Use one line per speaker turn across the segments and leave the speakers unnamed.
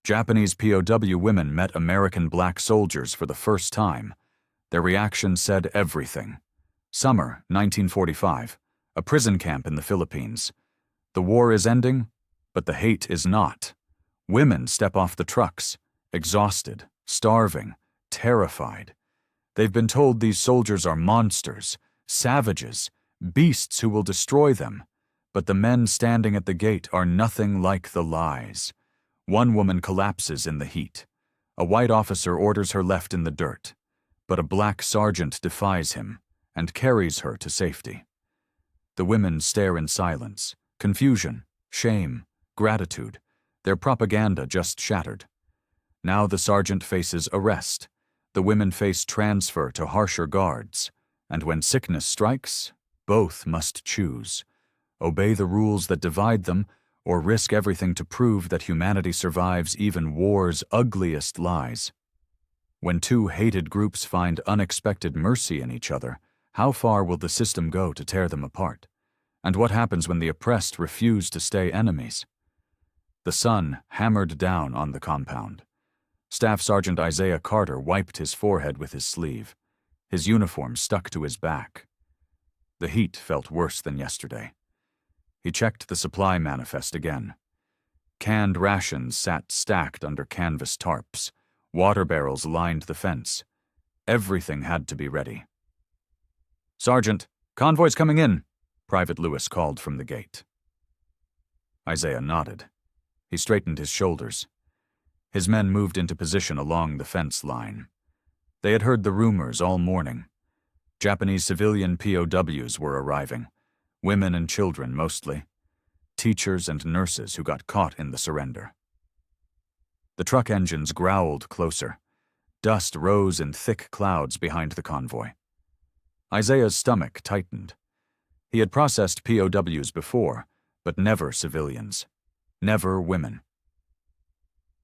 Japanese POW women met American black soldiers for the first time. Their reaction said everything. Summer, 1945, a prison camp in the Philippines. The war is ending, but the hate is not. Women step off the trucks, exhausted, starving, terrified. They've been told these soldiers are monsters, savages, beasts who will destroy them. But the men standing at the gate are nothing like the lies. One woman collapses in the heat. A white officer orders her left in the dirt, but a black sergeant defies him and carries her to safety. The women stare in silence, confusion, shame, gratitude, their propaganda just shattered. Now the sergeant faces arrest. The women face transfer to harsher guards. And when sickness strikes, both must choose. Obey the rules that divide them, or risk everything to prove that humanity survives even war's ugliest lies. When two hated groups find unexpected mercy in each other, how far will the system go to tear them apart? And what happens when the oppressed refuse to stay enemies? The sun hammered down on the compound. Staff Sergeant Isaiah Carter wiped his forehead with his sleeve. His uniform stuck to his back. The heat felt worse than yesterday. He checked the supply manifest again. Canned rations sat stacked under canvas tarps. Water barrels lined the fence. Everything had to be ready. "Sergeant, convoy's coming in," Private Lewis called from the gate. Isaiah nodded. He straightened his shoulders. His men moved into position along the fence line. They had heard the rumors all morning. Japanese civilian POWs were arriving. Women and children mostly. Teachers and nurses who got caught in the surrender. The truck engines growled closer. Dust rose in thick clouds behind the convoy. Isaiah's stomach tightened. He had processed POWs before, but never civilians. Never women.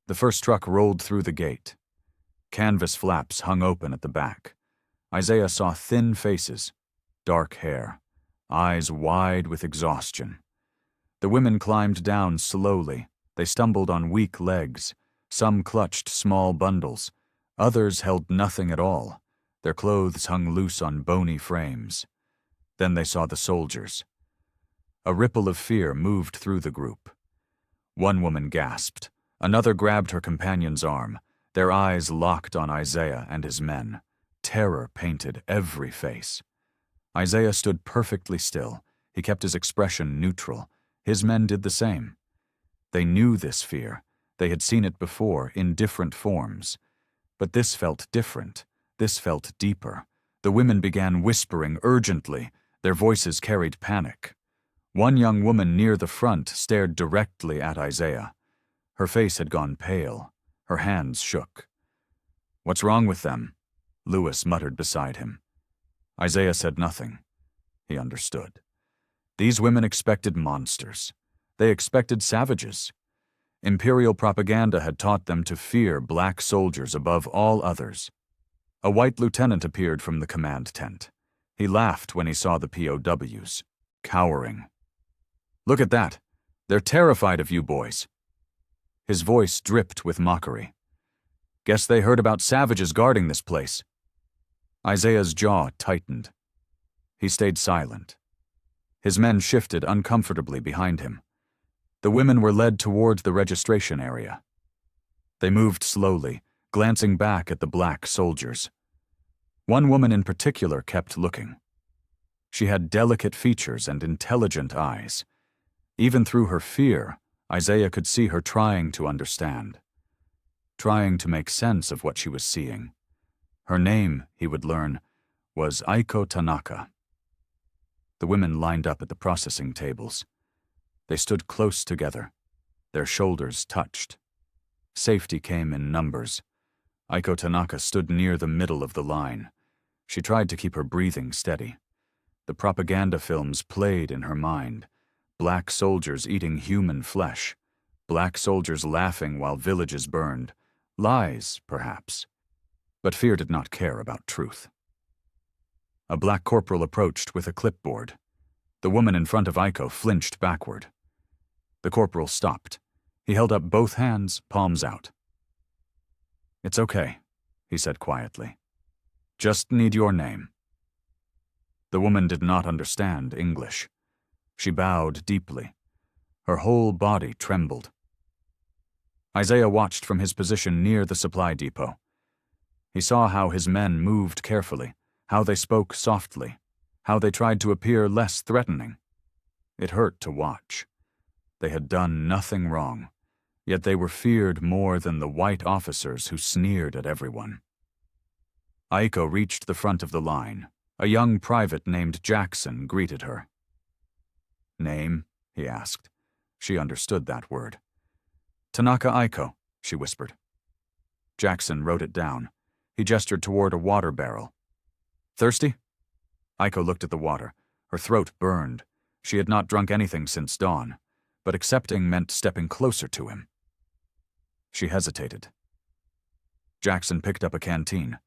The first truck rolled through the gate. Canvas flaps hung open at the back. Isaiah saw thin faces, dark hair, eyes wide with exhaustion. The women climbed down slowly. They stumbled on weak legs. Some clutched small bundles. Others held nothing at all. Their clothes hung loose on bony frames. Then they saw the soldiers. A ripple of fear moved through the group. One woman gasped. Another grabbed her companion's arm. Their eyes locked on Isaiah and his men. Terror painted every face. Isaiah stood perfectly still. He kept his expression neutral. His men did the same. They knew this fear. They had seen it before in different forms. But this felt different. This felt deeper. The women began whispering urgently. Their voices carried panic. One young woman near the front stared directly at Isaiah. Her face had gone pale. Her hands shook. "What's wrong with them?" Lewis muttered beside him. Isaiah said nothing. He understood. These women expected monsters. They expected savages. Imperial propaganda had taught them to fear black soldiers above all others. A white lieutenant appeared from the command tent. He laughed when he saw the POWs, cowering. "Look at that. They're terrified of you boys." His voice dripped with mockery. "Guess they heard about savages guarding this place." Isaiah's jaw tightened. He stayed silent. His men shifted uncomfortably behind him. The women were led toward the registration area. They moved slowly, glancing back at the black soldiers. One woman in particular kept looking. She had delicate features and intelligent eyes. Even through her fear, Isaiah could see her trying to understand, trying to make sense of what she was seeing. Her name, he would learn, was Aiko Tanaka. The women lined up at the processing tables. They stood close together. Their shoulders touched. Safety came in numbers. Aiko Tanaka stood near the middle of the line. She tried to keep her breathing steady. The propaganda films played in her mind. Black soldiers eating human flesh. Black soldiers laughing while villages burned. Lies, perhaps. But fear did not care about truth. A black corporal approached with a clipboard. The woman in front of Aiko flinched backward. The corporal stopped. He held up both hands, palms out. "It's okay," he said quietly. "Just need your name." The woman did not understand English. She bowed deeply. Her whole body trembled. Isaiah watched from his position near the supply depot. He saw how his men moved carefully, how they spoke softly, how they tried to appear less threatening. It hurt to watch. They had done nothing wrong, yet they were feared more than the white officers who sneered at everyone. Aiko reached the front of the line. A young private named Jackson greeted her. "Name?" he asked. She understood that word. "Tanaka Aiko," she whispered. Jackson wrote it down. He gestured toward a water barrel. "Thirsty?" Aiko looked at the water. Her throat burned. She had not drunk anything since dawn, but accepting meant stepping closer to him. She hesitated. Jackson picked up a canteen.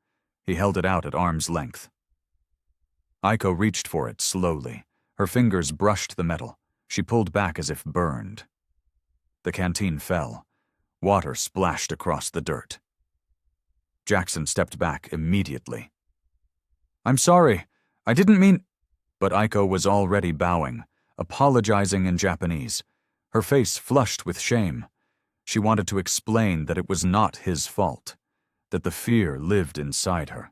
He held it out at arm's length. Aiko reached for it slowly. Her fingers brushed the metal. She pulled back as if burned. The canteen fell. Water splashed across the dirt. Jackson stepped back immediately. "I'm sorry. I didn't mean—" But Aiko was already bowing, apologizing in Japanese. Her face flushed with shame. She wanted to explain that it was not his fault, that the fear lived inside her,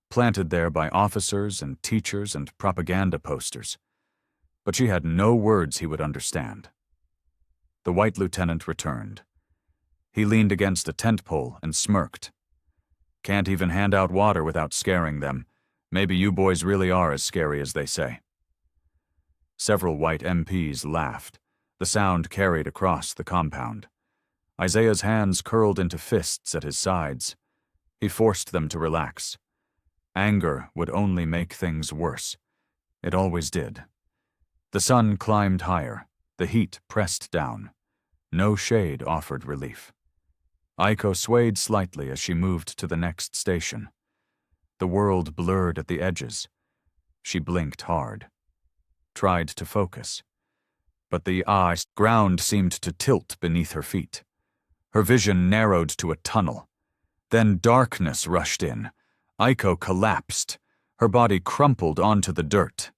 planted there by officers and teachers and propaganda posters. But she had no words he would understand. The white lieutenant returned. He leaned against a tent pole and smirked. "Can't even hand out water without scaring them. Maybe you boys really are as scary as they say." Several white MPs laughed. The sound carried across the compound. Isaiah's hands curled into fists at his sides. He forced them to relax. Anger would only make things worse. It always did. The sun climbed higher. The heat pressed down. No shade offered relief. Aiko swayed slightly as she moved to the next station. The world blurred at the edges. She blinked hard. Tried to focus. But the ground seemed to tilt beneath her feet. Her vision narrowed to a tunnel. Then darkness rushed in. Aiko collapsed. Her body crumpled onto the dirt.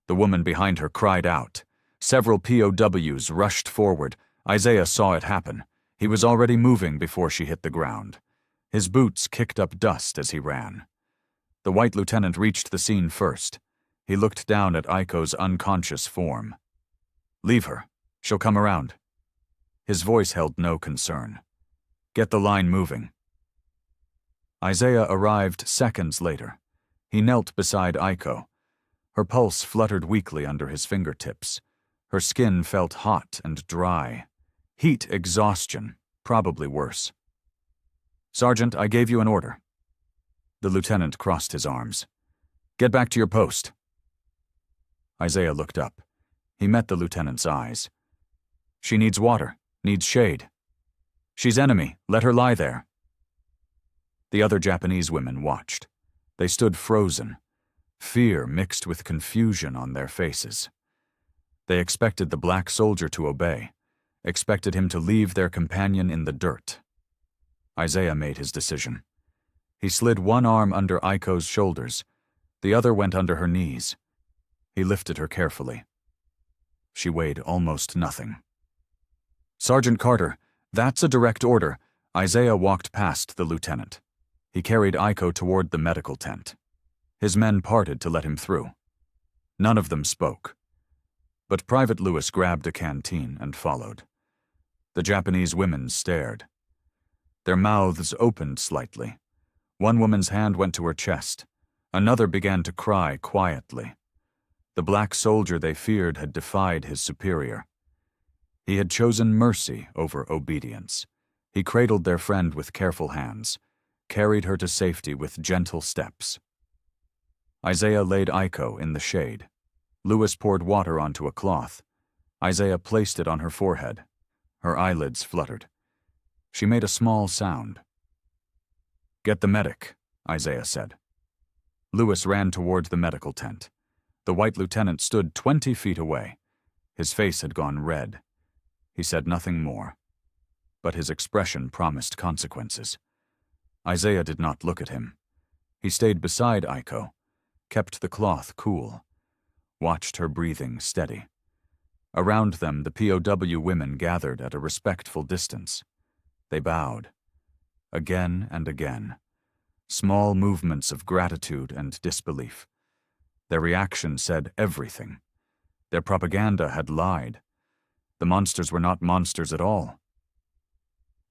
The woman behind her cried out. Several POWs rushed forward. Isaiah saw it happen. He was already moving before she hit the ground. His boots kicked up dust as he ran. The white lieutenant reached the scene first. He looked down at Aiko's unconscious form. "Leave her. She'll come around." His voice held no concern. "Get the line moving." Isaiah arrived seconds later. He knelt beside Aiko. Her pulse fluttered weakly under his fingertips. Her skin felt hot and dry. Heat exhaustion, probably worse. "Sergeant, I gave you an order." The lieutenant crossed his arms. "Get back to your post." Isaiah looked up. He met the lieutenant's eyes. "She needs water, needs shade. She's enemy, let her lie there." The other Japanese women watched. They stood frozen, fear mixed with confusion on their faces. They expected the black soldier to obey, expected him to leave their companion in the dirt. Isaiah made his decision. He slid one arm under Aiko's shoulders. The other went under her knees. He lifted her carefully. She weighed almost nothing. "Sergeant Carter, that's a direct order." Isaiah walked past the lieutenant. He carried Aiko toward the medical tent. His men parted to let him through. None of them spoke. But Private Lewis grabbed a canteen and followed. The Japanese women stared. Their mouths opened slightly. One woman's hand went to her chest. Another began to cry quietly. The black soldier they feared had defied his superior. He had chosen mercy over obedience. He cradled their friend with careful hands, carried her to safety with gentle steps. Isaiah laid Aiko in the shade. Lewis poured water onto a cloth. Isaiah placed it on her forehead. Her eyelids fluttered. She made a small sound. "Get the medic," Isaiah said. Lewis ran toward the medical tent. The white lieutenant stood 20 feet away. His face had gone red. He said nothing more. but his expression promised consequences. Isaiah did not look at him. He stayed beside Aiko, kept the cloth cool, watched her breathing steady. Around them, the POW women gathered at a respectful distance. They bowed. Again and again. Small movements of gratitude and disbelief. Their reaction said everything. Their propaganda had lied. The monsters were not monsters at all.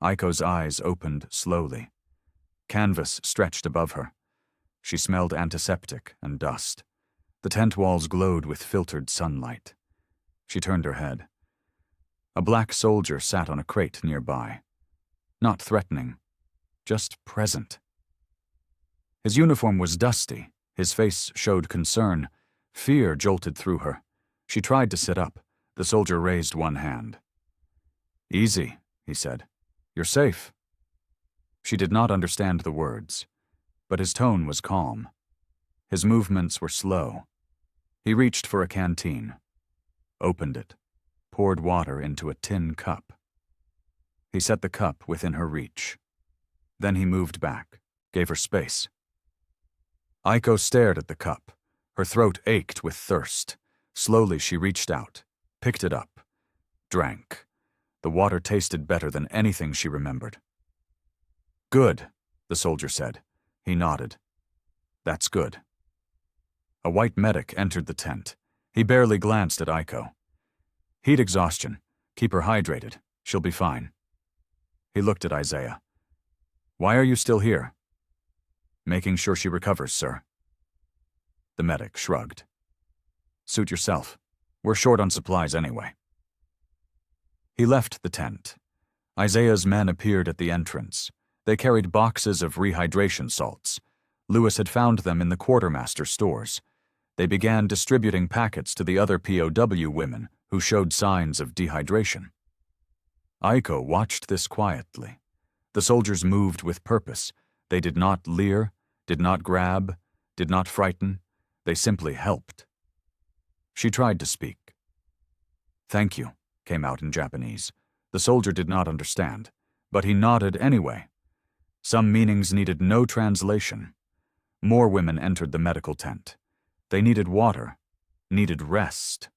Aiko's eyes opened slowly. Canvas stretched above her. She smelled antiseptic and dust. The tent walls glowed with filtered sunlight. She turned her head. A black soldier sat on a crate nearby. Not threatening, just present. His uniform was dusty. His face showed concern. Fear jolted through her. She tried to sit up. The soldier raised one hand. "Easy," he said. "You're safe." She did not understand the words, but his tone was calm. His movements were slow. He reached for a canteen, opened it, poured water into a tin cup. He set the cup within her reach. Then he moved back, gave her space. Aiko stared at the cup. Her throat ached with thirst. Slowly she reached out, picked it up, drank. The water tasted better than anything she remembered. "Good," the soldier said. He nodded. "That's good." A white medic entered the tent. He barely glanced at Aiko. "Heat exhaustion. Keep her hydrated. She'll be fine." He looked at Isaiah. "Why are you still here?" "Making sure she recovers, sir." The medic shrugged. "Suit yourself. We're short on supplies anyway." He left the tent. Isaiah's men appeared at the entrance. They carried boxes of rehydration salts. Lewis had found them in the quartermaster stores. They began distributing packets to the other POW women who showed signs of dehydration. Aiko watched this quietly. The soldiers moved with purpose. They did not leer, did not grab, did not frighten. They simply helped. She tried to speak. "Thank you," came out in Japanese. The soldier did not understand, but he nodded anyway. Some meanings needed no translation. More women entered the medical tent. They needed water, needed rest.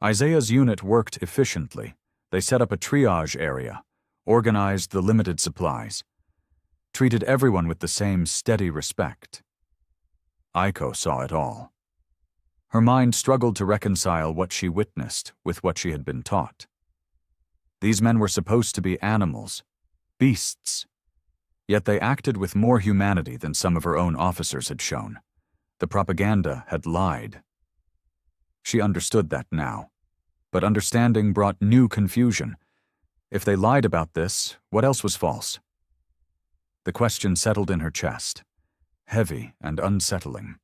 Isaiah's unit worked efficiently. They set up a triage area, organized the limited supplies, treated everyone with the same steady respect. Aiko saw it all. Her mind struggled to reconcile what she witnessed with what she had been taught. These men were supposed to be animals, beasts. Yet they acted with more humanity than some of her own officers had shown. The propaganda had lied. She understood that now, but understanding brought new confusion. If they lied about this, what else was false? The question settled in her chest, heavy and unsettling.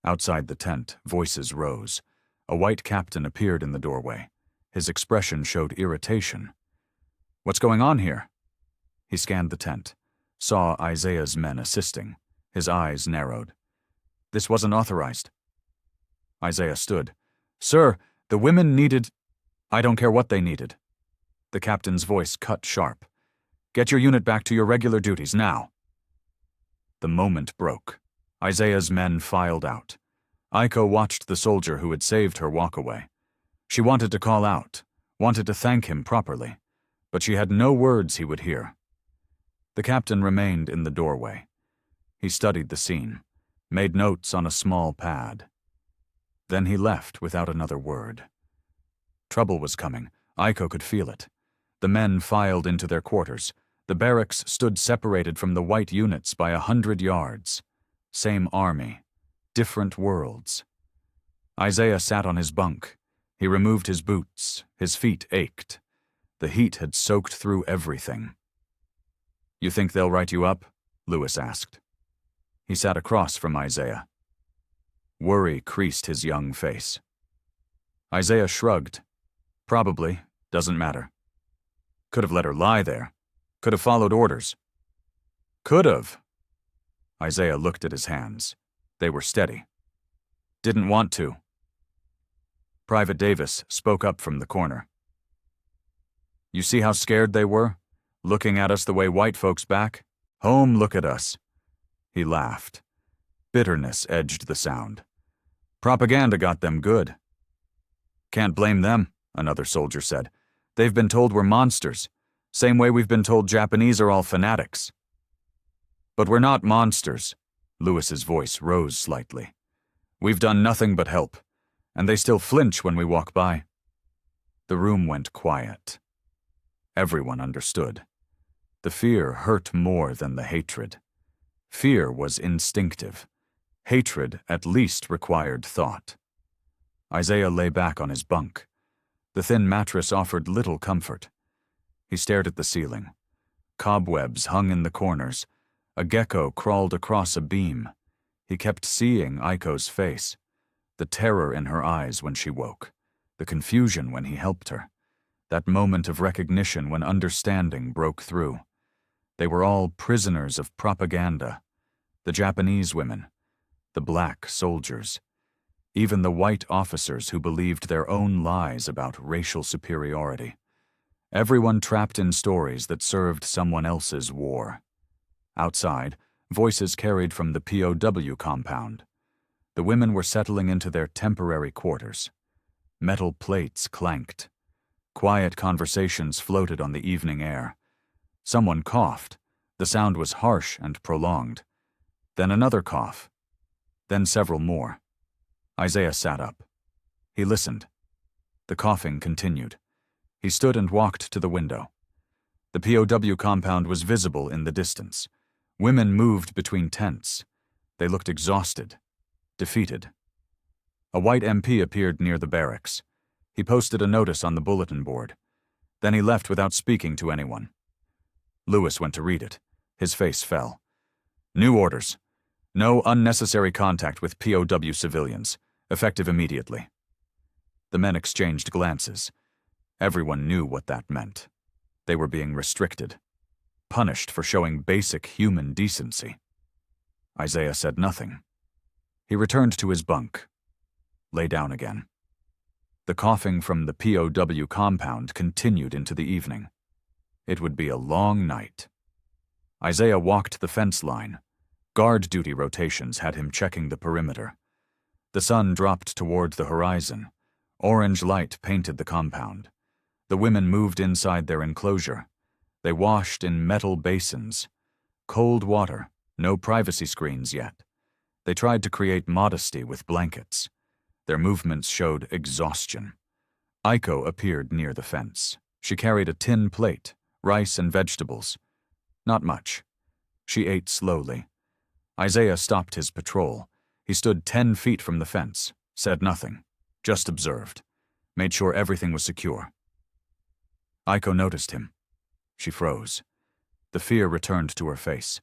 Outside the tent, voices rose. A white captain appeared in the doorway. His expression showed irritation. "What's going on here?" He scanned the tent, saw Isaiah's men assisting. His eyes narrowed. "This wasn't authorized." Isaiah stood. "Sir, the women needed—" "I don't care what they needed." The captain's voice cut sharp. "Get your unit back to your regular duties, now." The moment broke. Isaiah's men filed out. Aiko watched the soldier who had saved her walk away. She wanted to call out, wanted to thank him properly, but she had no words he would hear. The captain remained in the doorway. He studied the scene, made notes on a small pad. Then he left without another word. Trouble was coming. Aiko could feel it. The men filed into their quarters. The barracks stood separated from the white units by 100 yards. Same army, different worlds. Isaiah sat on his bunk. He removed his boots. His feet ached. The heat had soaked through everything. "You think they'll write you up?" Lewis asked. He sat across from Isaiah. Worry creased his young face. Isaiah shrugged. "Probably. Doesn't matter. Could have let her lie there. Could have followed orders." "Could have." Isaiah looked at his hands. They were steady. "Didn't want to." Private Davis spoke up from the corner. "You see how scared they were? Looking at us the way white folks back? Home, look at us. He laughed. Bitterness edged the sound. Propaganda got them good. Can't blame them, another soldier said. They've been told we're monsters, same way we've been told Japanese are all fanatics. But we're not monsters. Lewis's voice rose slightly. We've done nothing but help, and they still flinch when we walk by. The room went quiet. Everyone understood. The fear hurt more than the hatred. Fear was instinctive. Hatred at least required thought. Isaiah lay back on his bunk. The thin mattress offered little comfort. He stared at the ceiling. Cobwebs hung in the corners. A gecko crawled across a beam. He kept seeing Aiko's face, the terror in her eyes when she woke, the confusion when he helped her, that moment of recognition when understanding broke through. They were all prisoners of propaganda. The Japanese women, the black soldiers, even the white officers who believed their own lies about racial superiority. Everyone trapped in stories that served someone else's war. Outside, voices carried from the POW compound. The women were settling into their temporary quarters. Metal plates clanked. Quiet conversations floated on the evening air. Someone coughed. The sound was harsh and prolonged. Then another cough. Then several more. Isaiah sat up. He listened. The coughing continued. He stood and walked to the window. The POW compound was visible in the distance. Women moved between tents. They looked exhausted, defeated. A white MP appeared near the barracks. He posted a notice on the bulletin board. Then he left without speaking to anyone. Lewis went to read it. His face fell. New orders. No unnecessary contact with POW civilians. Effective immediately. The men exchanged glances. Everyone knew what that meant. They were being restricted. Punished for showing basic human decency. Isaiah said nothing. He returned to his bunk. Lay down again. The coughing from the POW compound continued into the evening. It would be a long night. Isaiah walked the fence line. Guard duty rotations had him checking the perimeter. The sun dropped toward the horizon. Orange light painted the compound. The women moved inside their enclosure. They washed in metal basins. Cold water, no privacy screens yet. They tried to create modesty with blankets. Their movements showed exhaustion. Aiko appeared near the fence. She carried a tin plate, rice and vegetables. Not much. She ate slowly. Isaiah stopped his patrol. He stood 10 feet from the fence, said nothing, just observed, made sure everything was secure. Aiko noticed him. She froze. The fear returned to her face.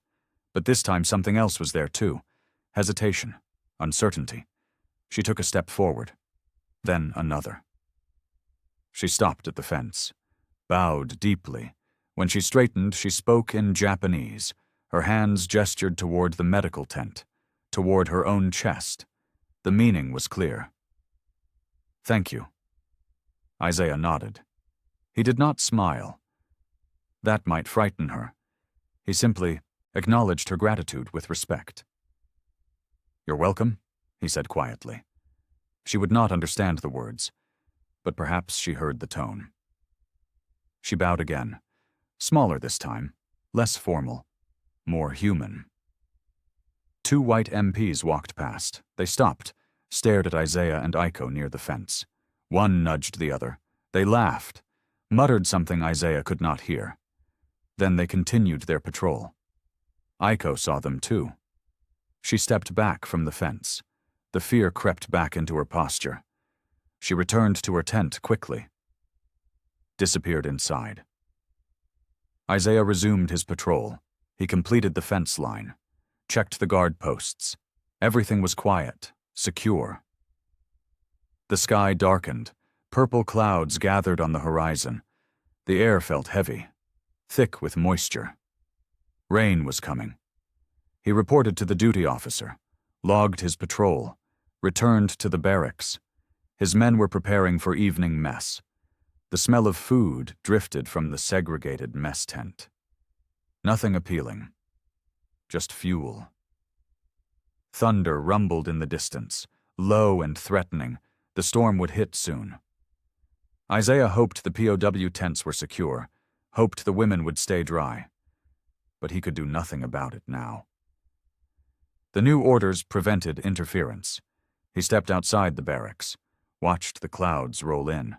But this time something else was there too. Hesitation, uncertainty. She took a step forward, then another. She stopped at the fence, bowed deeply. When she straightened, she spoke in Japanese. Her hands gestured toward the medical tent, toward her own chest. The meaning was clear. Thank you. Isaiah nodded. He did not smile. That might frighten her. He simply acknowledged her gratitude with respect. You're welcome, he said quietly. She would not understand the words, but perhaps she heard the tone. She bowed again, smaller this time, less formal, more human. 2 white MPs walked past. They stopped, stared at Isaiah and Aiko near the fence. One nudged the other. They laughed, muttered something Isaiah could not hear. Then they continued their patrol. Aiko saw them too. She stepped back from the fence. The fear crept back into her posture. She returned to her tent quickly. Disappeared inside. Isaiah resumed his patrol. He completed the fence line, checked the guard posts. Everything was quiet, secure. The sky darkened. Purple clouds gathered on the horizon. The air felt heavy, thick with moisture. Rain was coming. He reported to the duty officer, logged his patrol, returned to the barracks. His men were preparing for evening mess. The smell of food drifted from the segregated mess tent. Nothing appealing. Just fuel. Thunder rumbled in the distance, low and threatening. The storm would hit soon. Isaiah hoped the POW tents were secure, hoped the women would stay dry. But he could do nothing about it now. The new orders prevented interference. He stepped outside the barracks, watched the clouds roll in.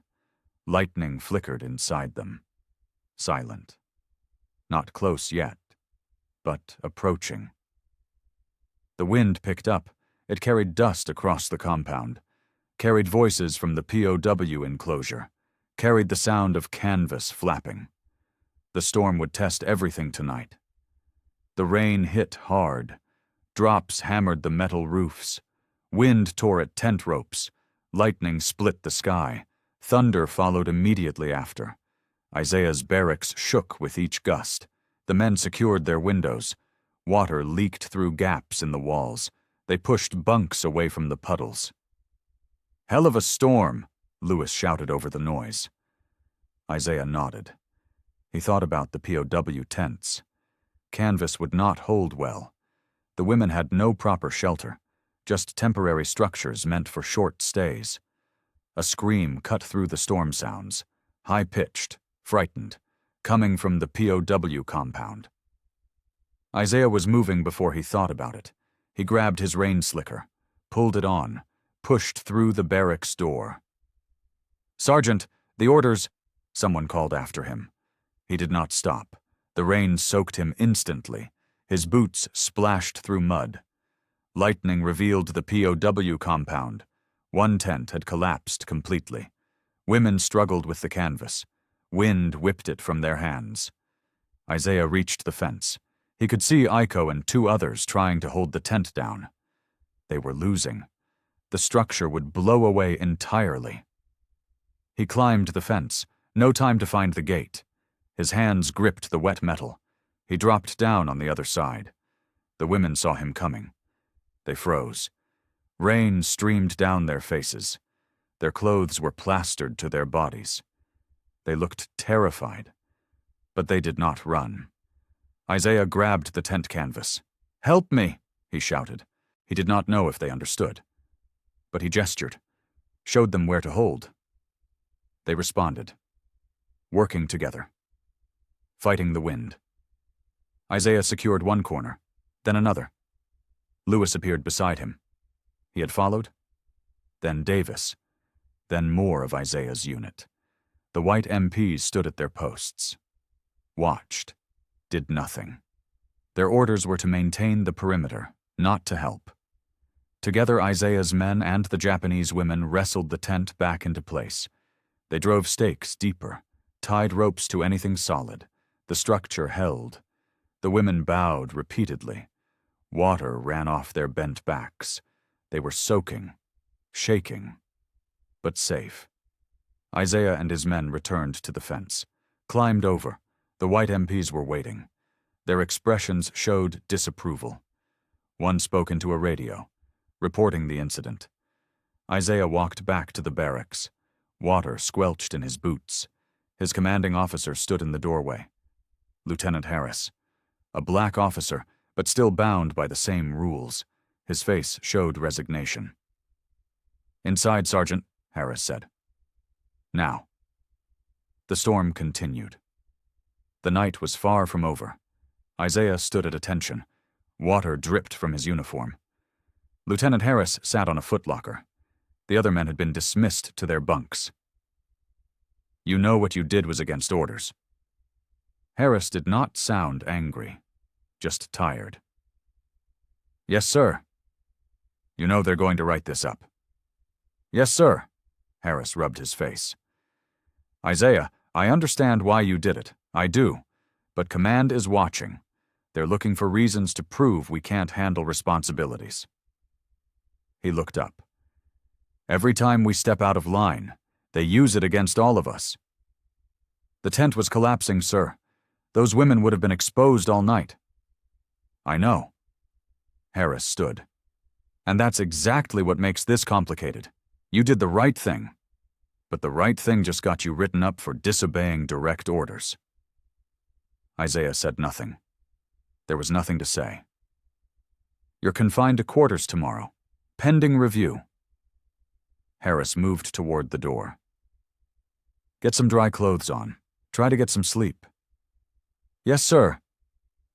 Lightning flickered inside them. Silent. Not close yet, but approaching. The wind picked up. It carried dust across the compound, carried voices from the POW enclosure, carried the sound of canvas flapping. The storm would test everything tonight. The rain hit hard. Drops hammered the metal roofs. Wind tore at tent ropes. Lightning split the sky. Thunder followed immediately after. Isaiah's barracks shook with each gust. The men secured their windows. Water leaked through gaps in the walls. They pushed bunks away from the puddles. "Hell of a storm," Lewis shouted over the noise. Isaiah nodded. He thought about the POW tents. Canvas would not hold well. The women had no proper shelter, just temporary structures meant for short stays. A scream cut through the storm sounds, high-pitched, frightened, coming from the POW compound. Isaiah was moving before he thought about it. He grabbed his rain slicker, pulled it on, pushed through the barracks door. "Sergeant, the orders," someone called after him. He did not stop. The rain soaked him instantly. His boots splashed through mud. Lightning revealed the POW compound. One tent had collapsed completely. Women struggled with the canvas. Wind whipped it from their hands. Isaiah reached the fence. He could see Iko and two others trying to hold the tent down. They were losing. The structure would blow away entirely. He climbed the fence. No time to find the gate. His hands gripped the wet metal. He dropped down on the other side. The women saw him coming. They froze. Rain streamed down their faces. Their clothes were plastered to their bodies. They looked terrified. But they did not run. Isaiah grabbed the tent canvas. "Help me!" he shouted. He did not know if they understood. But he gestured, showed them where to hold. They responded, working together, fighting the wind. Isaiah secured one corner, then another. Lewis appeared beside him. He had followed, then Davis, then more of Isaiah's unit. The white MPs stood at their posts, watched, did nothing. Their orders were to maintain the perimeter, not to help. Together, Isaiah's men and the Japanese women wrestled the tent back into place. They drove stakes deeper, tied ropes to anything solid. The structure held. The women bowed repeatedly. Water ran off their bent backs. They were soaking, shaking, but safe. Isaiah and his men returned to the fence, climbed over. The white MPs were waiting. Their expressions showed disapproval. One spoke into a radio, reporting the incident. Isaiah walked back to the barracks. Water squelched in his boots. His commanding officer stood in the doorway. Lieutenant Harris. A black officer, but still bound by the same rules. His face showed resignation. "Inside, Sergeant," Harris said. "Now." The storm continued. The night was far from over. Isaiah stood at attention. Water dripped from his uniform. Lieutenant Harris sat on a footlocker. The other men had been dismissed to their bunks. "You know what you did was against orders." Harris did not sound angry, just tired. "Yes, sir." "You know they're going to write this up." "Yes, sir." Harris rubbed his face. "Isaiah, I understand why you did it. I do. But command is watching. They're looking for reasons to prove we can't handle responsibilities." He looked up. "Every time we step out of line, they use it against all of us." "The tent was collapsing, sir. Those women would have been exposed all night." "I know." Harris stood. "And that's exactly what makes this complicated. You did the right thing. But the right thing just got you written up for disobeying direct orders." Isaiah said nothing. There was nothing to say. You're confined to quarters tomorrow. Pending review. Harris moved toward the door. Get some dry clothes on. Try to get some sleep. Yes, sir.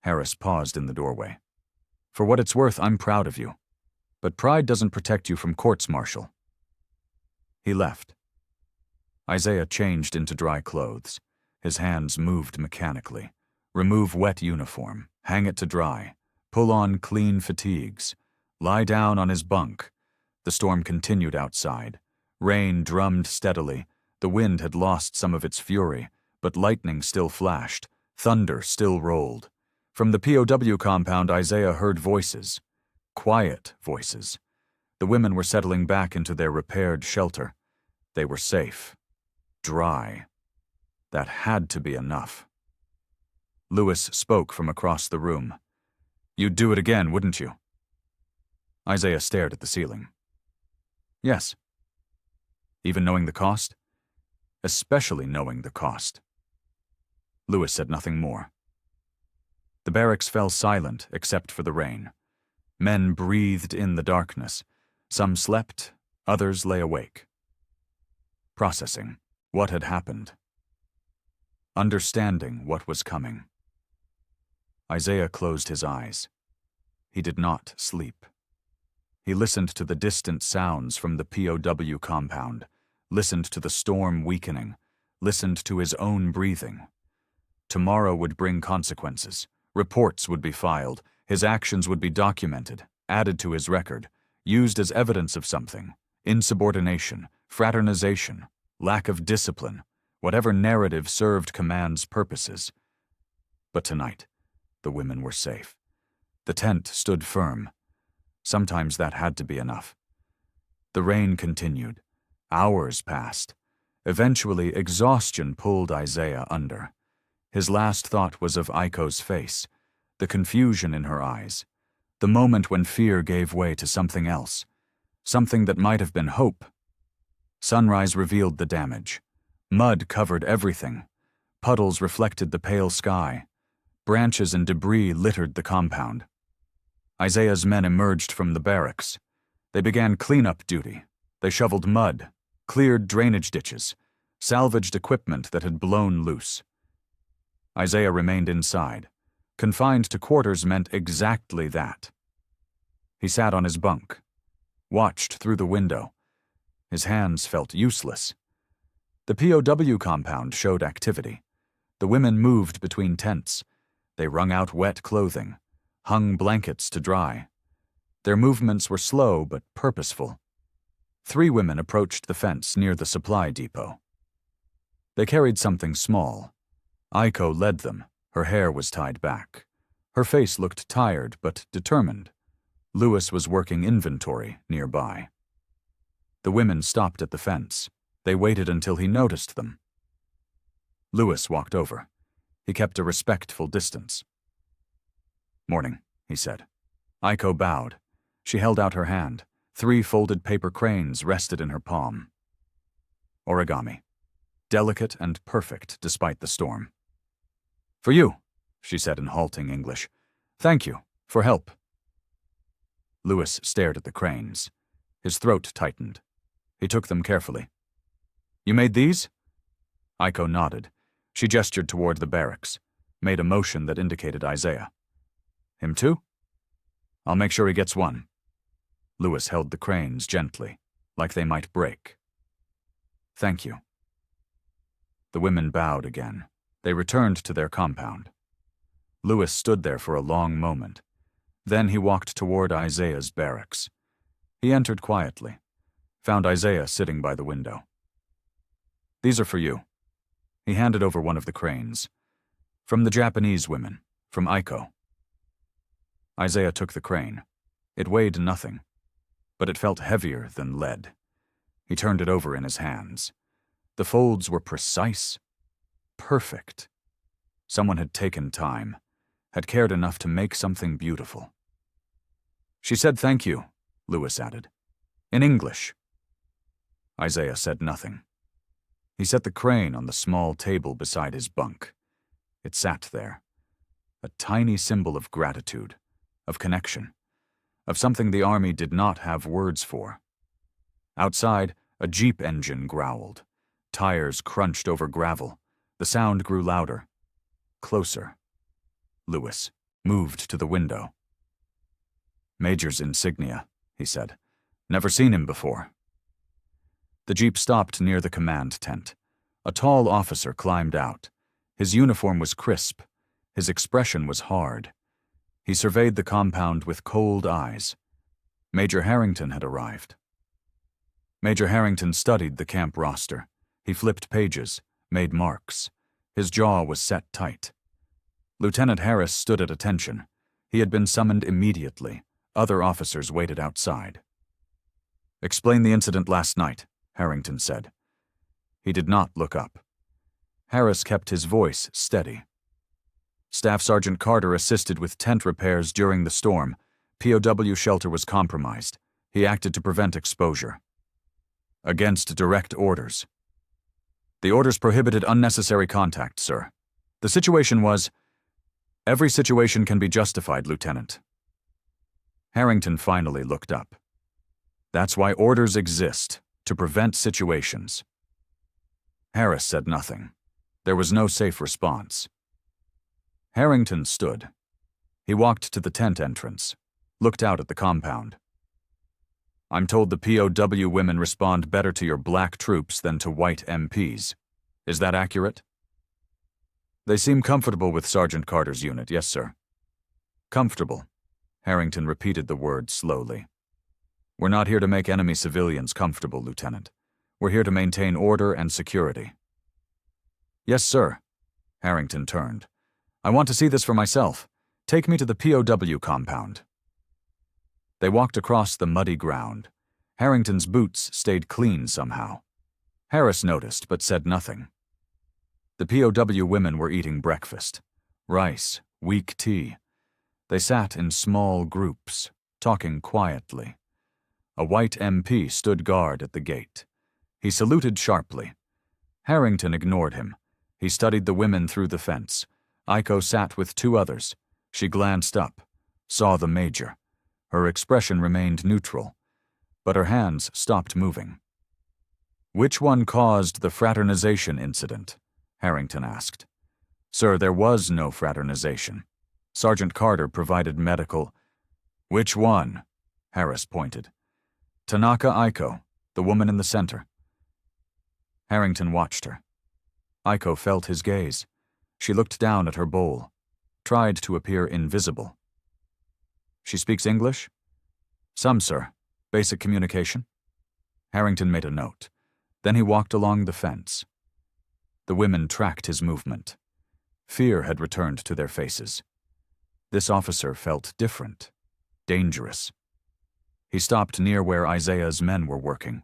Harris paused in the doorway. For what it's worth, I'm proud of you. But pride doesn't protect you from courts-martial. He left. Isaiah changed into dry clothes. His hands moved mechanically. Remove wet uniform. Hang it to dry. Pull on clean fatigues. Lie down on his bunk. The storm continued outside. Rain drummed steadily. The wind had lost some of its fury, but lightning still flashed. Thunder still rolled. From the POW compound, Isaiah heard voices. Quiet voices. The women were settling back into their repaired shelter. They were safe. Dry. That had to be enough. Lewis spoke from across the room. You'd do it again, wouldn't you? Isaiah stared at the ceiling. Yes. Even knowing the cost? Especially knowing the cost. Lewis said nothing more. The barracks fell silent except for the rain. Men breathed in the darkness. Some slept, others lay awake. Processing what had happened. Understanding what was coming. Isaiah closed his eyes. He did not sleep. He listened to the distant sounds from the POW compound, listened to the storm weakening, listened to his own breathing. Tomorrow would bring consequences. Reports would be filed. His actions would be documented, added to his record, used as evidence of something. Insubordination, fraternization, lack of discipline, whatever narrative served command's purposes. But tonight, the women were safe. The tent stood firm. Sometimes that had to be enough. The rain continued. Hours passed. Eventually, exhaustion pulled Isaiah under. His last thought was of Aiko's face, the confusion in her eyes, the moment when fear gave way to something else, something that might have been hope. Sunrise revealed the damage. Mud covered everything. Puddles reflected the pale sky. Branches and debris littered the compound. Isaiah's men emerged from the barracks. They began cleanup duty. They shoveled mud, cleared drainage ditches, salvaged equipment that had blown loose. Isaiah remained inside. Confined to quarters meant exactly that. He sat on his bunk, watched through the window. His hands felt useless. The POW compound showed activity. The women moved between tents. They wrung out wet clothing, hung blankets to dry. Their movements were slow but purposeful. 3 women approached the fence near the supply depot. They carried something small. Aiko led them. Her hair was tied back. Her face looked tired but determined. Lewis was working inventory nearby. The women stopped at the fence. They waited until he noticed them. Lewis walked over. He kept a respectful distance. Morning, he said. Aiko bowed. She held out her hand. 3 folded paper cranes rested in her palm. Origami. Delicate and perfect despite the storm. For you, she said in halting English. Thank you, for help. Lewis stared at the cranes. His throat tightened. He took them carefully. You made these? Aiko nodded. She gestured toward the barracks, made a motion that indicated Isaiah. Him too? I'll make sure he gets one. Lewis held the cranes gently, like they might break. Thank you. The women bowed again. They returned to their compound. Lewis stood there for a long moment. Then he walked toward Isaiah's barracks. He entered quietly, found Isaiah sitting by the window. These are for you. He handed over one of the cranes. From the Japanese women, from Aiko. Isaiah took the crane. It weighed nothing, but it felt heavier than lead. He turned it over in his hands. The folds were precise, perfect. Someone had taken time, had cared enough to make something beautiful. She said thank you, Lewis added. In English. Isaiah said nothing. He set the crane on the small table beside his bunk. It sat there. a tiny symbol of gratitude, of connection, of something the army did not have words for. Outside, a Jeep engine growled. Tires crunched over gravel. The sound grew louder. Closer. Lewis moved to the window. "Major's insignia," he said. "Never seen him before." The Jeep stopped near the command tent. A tall officer climbed out. His uniform was crisp. His expression was hard. He surveyed the compound with cold eyes. Major Harrington had arrived. Major Harrington studied the camp roster. He flipped pages, made marks. His jaw was set tight. Lieutenant Harris stood at attention. He had been summoned immediately. Other officers waited outside. "Explain the incident last night," Harrington said. He did not look up. Harris kept his voice steady. "Staff Sergeant Carter assisted with tent repairs during the storm. POW shelter was compromised. He acted to prevent exposure. Against direct orders. The orders prohibited unnecessary contact, sir. The situation was... Every situation can be justified, Lieutenant." Harrington finally looked up. "That's why orders exist, to prevent situations." Harris said nothing. There was no safe response. Harrington stood. He walked to the tent entrance, looked out at the compound. "I'm told the POW women respond better to your black troops than to white MPs. Is that accurate?" "They seem comfortable with Sergeant Carter's unit, yes, sir." "Comfortable." Harrington repeated the word slowly. "We're not here to make enemy civilians comfortable, Lieutenant. We're here to maintain order and security." "Yes, sir." Harrington turned. "I want to see this for myself. Take me to the POW compound." They walked across the muddy ground. Harrington's boots stayed clean somehow. Harris noticed, but said nothing. The POW women were eating breakfast. Rice, weak tea. They sat in small groups, talking quietly. A white MP stood guard at the gate. He saluted sharply. Harrington ignored him. He studied the women through the fence. Iko sat with two others. She glanced up, saw the major. Her expression remained neutral, but her hands stopped moving. "Which one caused the fraternization incident?" Harrington asked. "Sir, there was no fraternization. Sergeant Carter provided medical—" "Which one?" Harris pointed. "Tanaka Iko, the woman in the center." Harrington watched her. Iko felt his gaze. She looked down at her bowl, tried to appear invisible. "She speaks English?" "Some, sir. Basic communication." Harrington made a note. Then he walked along the fence. The women tracked his movement. Fear had returned to their faces. This officer felt different, dangerous. He stopped near where Isaiah's men were working.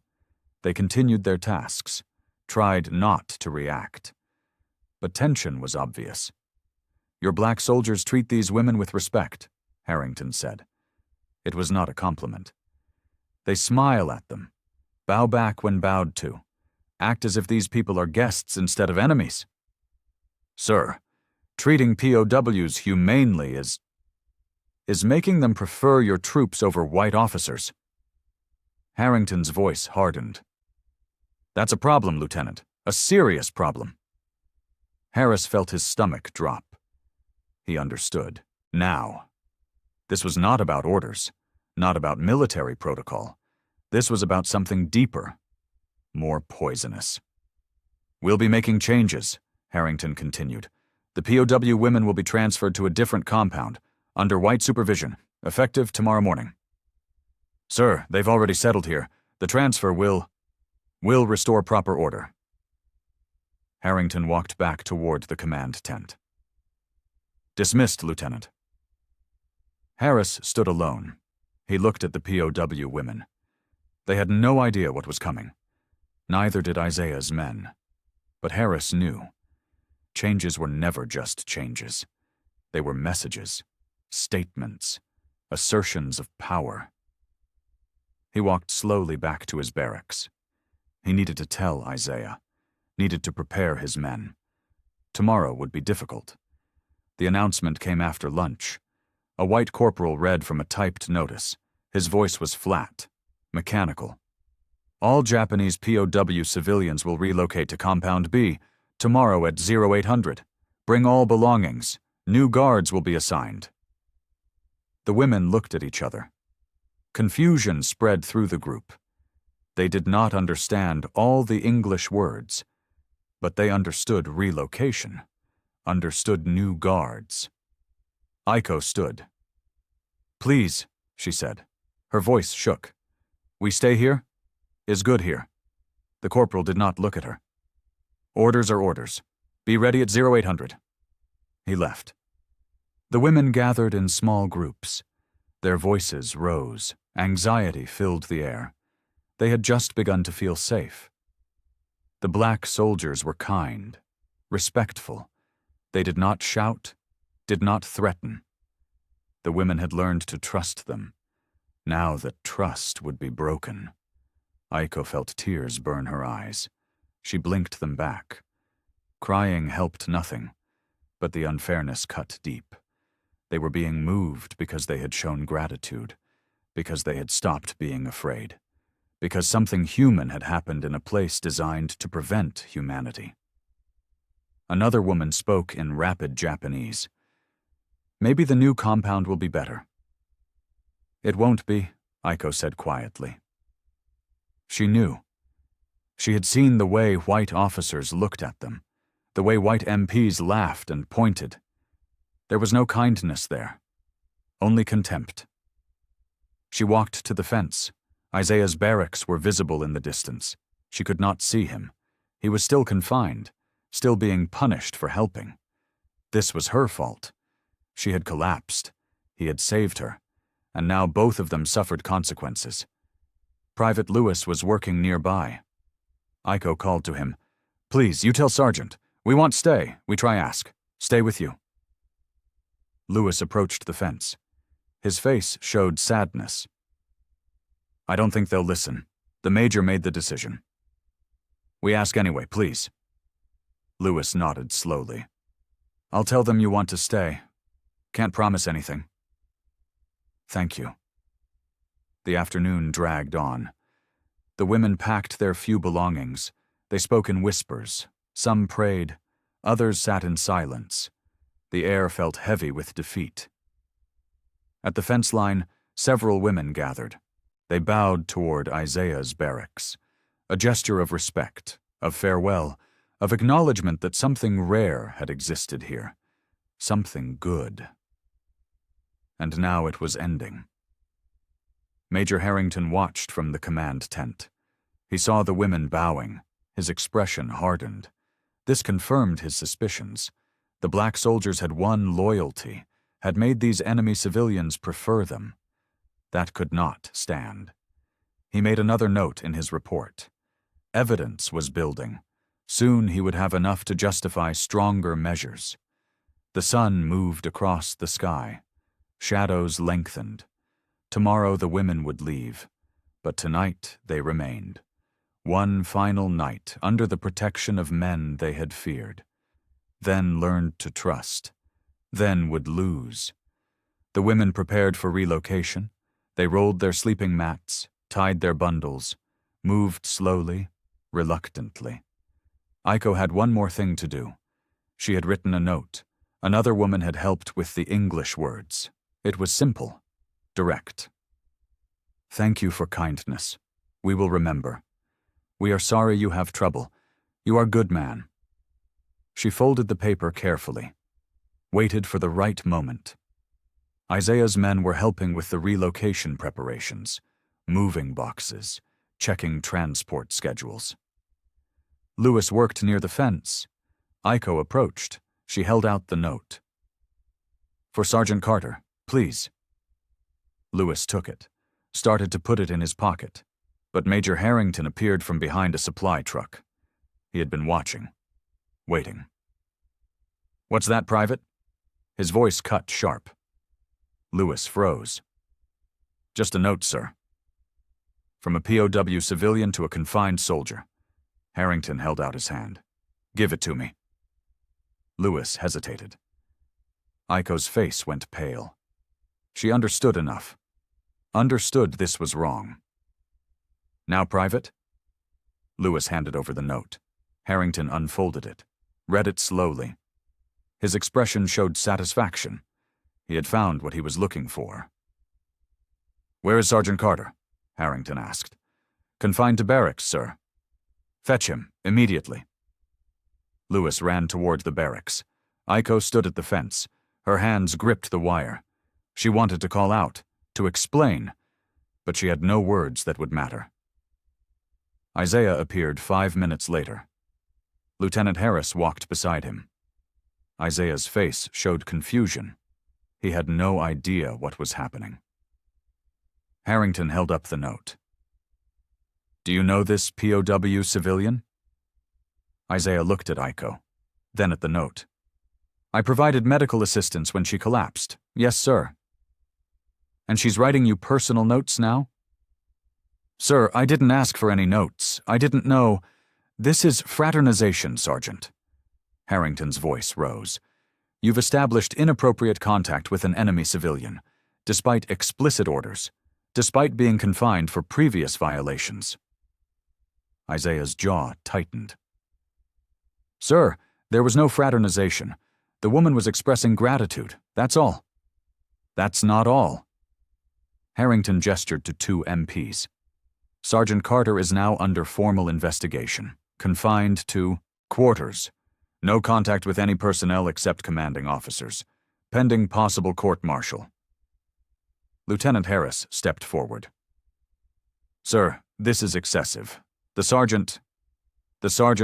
They continued their tasks, tried not to react. But tension was obvious. "Your black soldiers treat these women with respect," Harrington said. It was not a compliment. "They smile at them, bow back when bowed to, act as if these people are guests instead of enemies." "Sir, treating POWs humanely is making them prefer your troops over white officers." Harrington's voice hardened. "That's a problem, Lieutenant. A serious problem." Harris felt his stomach drop. He understood. Now. This was not about orders, not about military protocol. This was about something deeper, more poisonous. "We'll be making changes," Harrington continued. "The POW women will be transferred to a different compound, under white supervision, effective tomorrow morning." "Sir, they've already settled here. The transfer will restore proper order." Harrington walked back toward the command tent. "Dismissed, Lieutenant." Harris stood alone. He looked at the POW women. They had no idea what was coming. Neither did Isaiah's men. But Harris knew. Changes were never just changes. They were messages, statements, assertions of power. He walked slowly back to his barracks. He needed to tell Isaiah, needed to prepare his men. Tomorrow would be difficult. The announcement came after lunch. A white corporal read from a typed notice. His voice was flat, mechanical. All Japanese POW civilians will relocate to Compound B tomorrow at 0800. Bring all belongings. New guards will be assigned. The women looked at each other. Confusion spread through the group. They did not understand all the English words, but they understood relocation, understood new guards. Aiko stood. "Please," she said. Her voice shook. "We stay here? Is good here." The corporal did not look at her. "Orders are orders. Be ready at 0800. He left. The women gathered in small groups. Their voices rose. Anxiety filled the air. They had just begun to feel safe. The black soldiers were kind, respectful. They did not shout, did not threaten. The women had learned to trust them. Now that trust would be broken. Aiko felt tears burn her eyes. She blinked them back. Crying helped nothing, but the unfairness cut deep. They were being moved because they had shown gratitude, because they had stopped being afraid, because something human had happened in a place designed to prevent humanity. Another woman spoke in rapid Japanese. "Maybe the new compound will be better." "It won't be," Aiko said quietly. She knew. She had seen the way white officers looked at them, the way white MPs laughed and pointed. There was no kindness there, only contempt. She walked to the fence. Isaiah's barracks were visible in the distance. She could not see him. He was still confined, still being punished for helping. This was her fault. She had collapsed. He had saved her, and now both of them suffered consequences. Private Lewis was working nearby. Aiko called to him. "Please, you tell Sergeant. We want stay. We try ask. Stay with you." Lewis approached the fence. His face showed sadness. "I don't think they'll listen. The major made the decision." "We ask anyway, please." Lewis nodded slowly. "I'll tell them you want to stay. Can't promise anything." "Thank you." The afternoon dragged on. The women packed their few belongings. They spoke in whispers. Some prayed. Others sat in silence. The air felt heavy with defeat. At the fence line, several women gathered. They bowed toward Isaiah's barracks. A gesture of respect, of farewell, of acknowledgement that something rare had existed here. Something good. And now it was ending. Major Harrington watched from the command tent. He saw the women bowing. His expression hardened. This confirmed his suspicions. The black soldiers had won loyalty, had made these enemy civilians prefer them. That could not stand. He made another note in his report. Evidence was building. Soon he would have enough to justify stronger measures. The sun moved across the sky. Shadows lengthened. Tomorrow the women would leave, but tonight they remained. One final night under the protection of men they had feared. Then learned to trust. Then would lose. The women prepared for relocation. They rolled their sleeping mats, tied their bundles, moved slowly, reluctantly. Aiko had one more thing to do. She had written a note. Another woman had helped with the English words. It was simple, direct. "Thank you for kindness. We will remember. We are sorry you have trouble. You are a good man." She folded the paper carefully, waited for the right moment. Isaiah's men were helping with the relocation preparations, moving boxes, checking transport schedules. Lewis worked near the fence. Aiko approached. She held out the note. "For Sergeant Carter, please." Lewis took it, started to put it in his pocket, but Major Harrington appeared from behind a supply truck. He had been watching, waiting. "What's that, Private?" His voice cut sharp. Lewis froze. "Just a note, sir." From a POW civilian to a confined soldier. Harrington held out his hand. "Give it to me." Lewis hesitated. Aiko's face went pale. She understood enough. Understood this was wrong. Now, Private? Lewis handed over the note. Harrington unfolded it, read it slowly. His expression showed satisfaction. He had found what he was looking for. "Where is Sergeant Carter?" Harrington asked. "Confined to barracks, sir." "Fetch him, immediately." Lewis ran toward the barracks. Aiko stood at the fence. Her hands gripped the wire. She wanted to call out, to explain, but she had no words that would matter. Isaiah appeared 5 minutes later. Lieutenant Harris walked beside him. Isaiah's face showed confusion. He had no idea what was happening. Harrington held up the note. "Do you know this POW civilian?" Isaiah looked at Aiko, then at the note. "I provided medical assistance when she collapsed. Yes, sir." "And she's writing you personal notes now?" "Sir, I didn't ask for any notes. I didn't know. This is fraternization, Sergeant." Harrington's voice rose. "You've established inappropriate contact with an enemy civilian, despite explicit orders, despite being confined for previous violations." Isaiah's jaw tightened. "Sir, there was no fraternization. The woman was expressing gratitude, that's all." "That's not all." Harrington gestured to 2 MPs. "Sergeant Carter is now under formal investigation, confined to quarters. No contact with any personnel except commanding officers, pending possible court-martial." Lieutenant Harris stepped forward. "Sir, this is excessive. The sergeant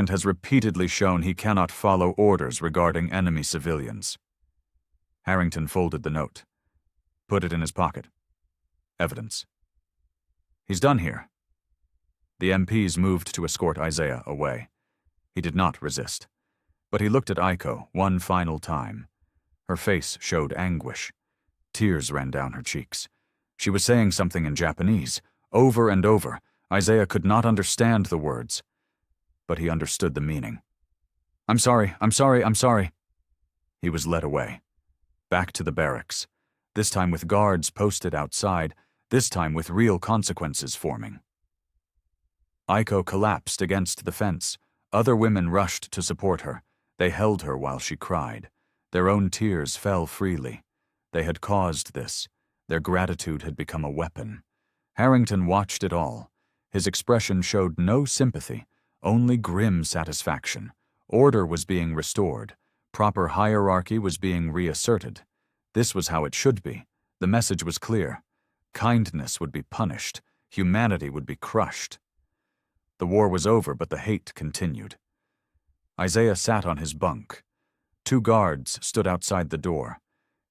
has repeatedly shown he cannot follow orders regarding enemy civilians." Harrington folded the note, put it in his pocket. "Evidence." "He's done here." The MPs moved to escort Isaiah away. He did not resist, but he looked at Aiko one final time. Her face showed anguish. Tears ran down her cheeks. She was saying something in Japanese, over and over. Isaiah could not understand the words, but he understood the meaning. "I'm sorry, I'm sorry, I'm sorry." He was led away, back to the barracks, this time with guards posted outside, this time with real consequences forming. Aiko collapsed against the fence. Other women rushed to support her. They held her while she cried. Their own tears fell freely. They had caused this. Their gratitude had become a weapon. Harrington watched it all. His expression showed no sympathy, only grim satisfaction. Order was being restored. Proper hierarchy was being reasserted. This was how it should be. The message was clear. Kindness would be punished. Humanity would be crushed. The war was over, but the hate continued. Isaiah sat on his bunk. 2 guards stood outside the door.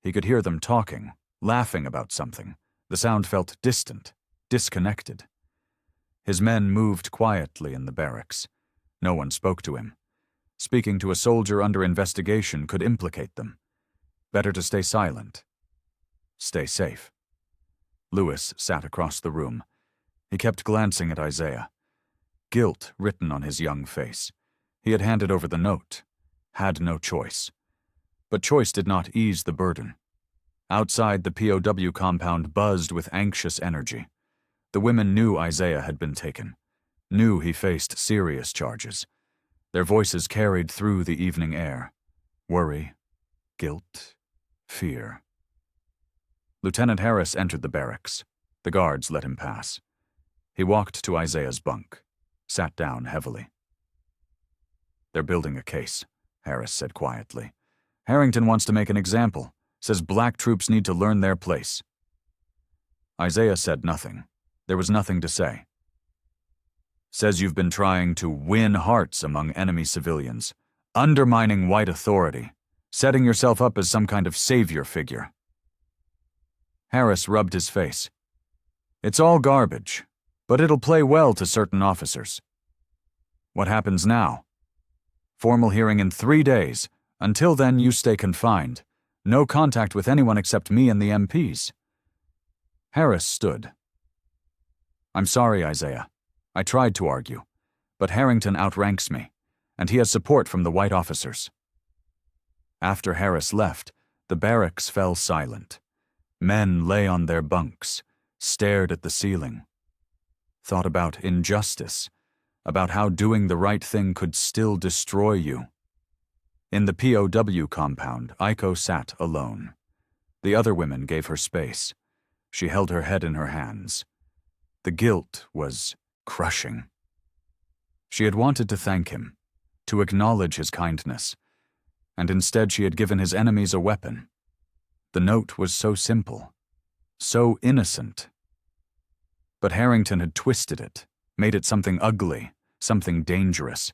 He could hear them talking, laughing about something. The sound felt distant, disconnected. His men moved quietly in the barracks. No one spoke to him. Speaking to a soldier under investigation could implicate them. Better to stay silent. Stay safe. Lewis sat across the room. He kept glancing at Isaiah. Guilt written on his young face. He had handed over the note. Had no choice. But choice did not ease the burden. Outside, the POW compound buzzed with anxious energy. The women knew Isaiah had been taken. Knew he faced serious charges. Their voices carried through the evening air. Worry, guilt, fear. Lieutenant Harris entered the barracks. The guards let him pass. He walked to Isaiah's bunk, sat down heavily. "They're building a case," Harris said quietly. "Harrington wants to make an example, says black troops need to learn their place." Isaiah said nothing. There was nothing to say. "Says you've been trying to win hearts among enemy civilians, undermining white authority, setting yourself up as some kind of savior figure." Harris rubbed his face. "It's all garbage, but it'll play well to certain officers." "What happens now?" "Formal hearing in 3 days. Until then, you stay confined. No contact with anyone except me and the MPs." Harris stood. "I'm sorry, Isaiah. I tried to argue, but Harrington outranks me, and he has support from the white officers." After Harris left, The barracks fell silent. Men lay on their bunks, stared at the ceiling, thought about injustice, about how doing the right thing could still destroy you. In the POW compound, Aiko sat alone. The other women gave her space. She held her head in her hands. The guilt was crushing. She had wanted to thank him, to acknowledge his kindness, and instead she had given his enemies a weapon. The note was so simple, so innocent. But Harrington had twisted it, made it something ugly, something dangerous.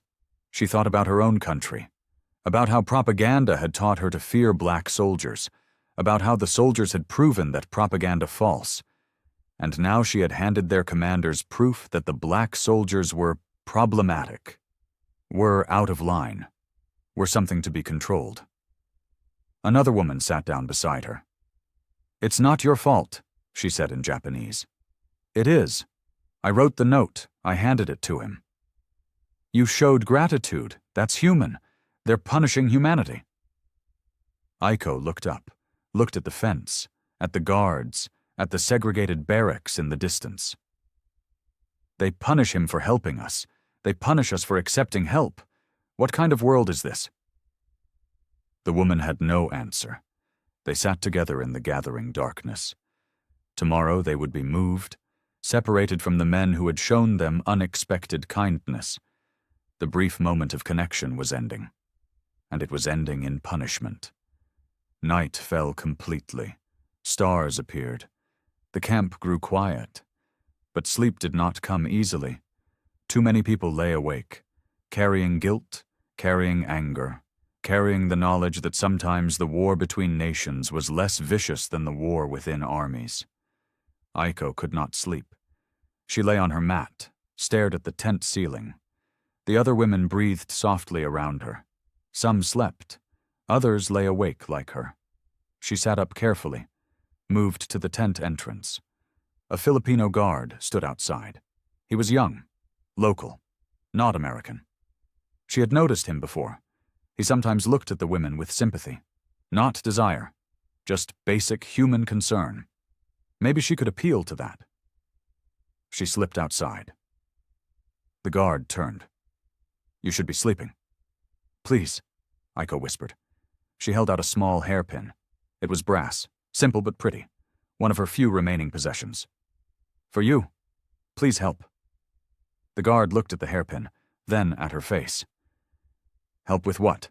She thought about her own country, about how propaganda had taught her to fear black soldiers, about how the soldiers had proven that propaganda false, and now she had handed their commanders proof that the black soldiers were problematic, were out of line, were something to be controlled. Another woman sat down beside her. "It's not your fault," she said in Japanese. "It is. I wrote the note. I handed it to him." "You showed gratitude. That's human. They're punishing humanity." Aiko looked up, looked at the fence, at the guards, at the segregated barracks in the distance. "They punish him for helping us. They punish us for accepting help. What kind of world is this?" The woman had no answer. They sat together in the gathering darkness. Tomorrow they would be moved, separated from the men who had shown them unexpected kindness. The brief moment of connection was ending, and it was ending in punishment. Night fell completely. Stars appeared. The camp grew quiet, but sleep did not come easily. Too many people lay awake, carrying guilt, carrying anger, carrying the knowledge that sometimes the war between nations was less vicious than the war within armies. Aiko could not sleep. She lay on her mat, stared at the tent ceiling. The other women breathed softly around her. Some slept. Others lay awake like her. She sat up carefully, moved to the tent entrance. A Filipino guard stood outside. He was young, local, not American. She had noticed him before. He sometimes looked at the women with sympathy, not desire, just basic human concern. Maybe she could appeal to that. She slipped outside. The guard turned. "You should be sleeping." "Please," Aiko whispered. She held out a small hairpin. It was brass, simple but pretty, one of her few remaining possessions. "For you. Please help." The guard looked at the hairpin, then at her face. "Help with what?"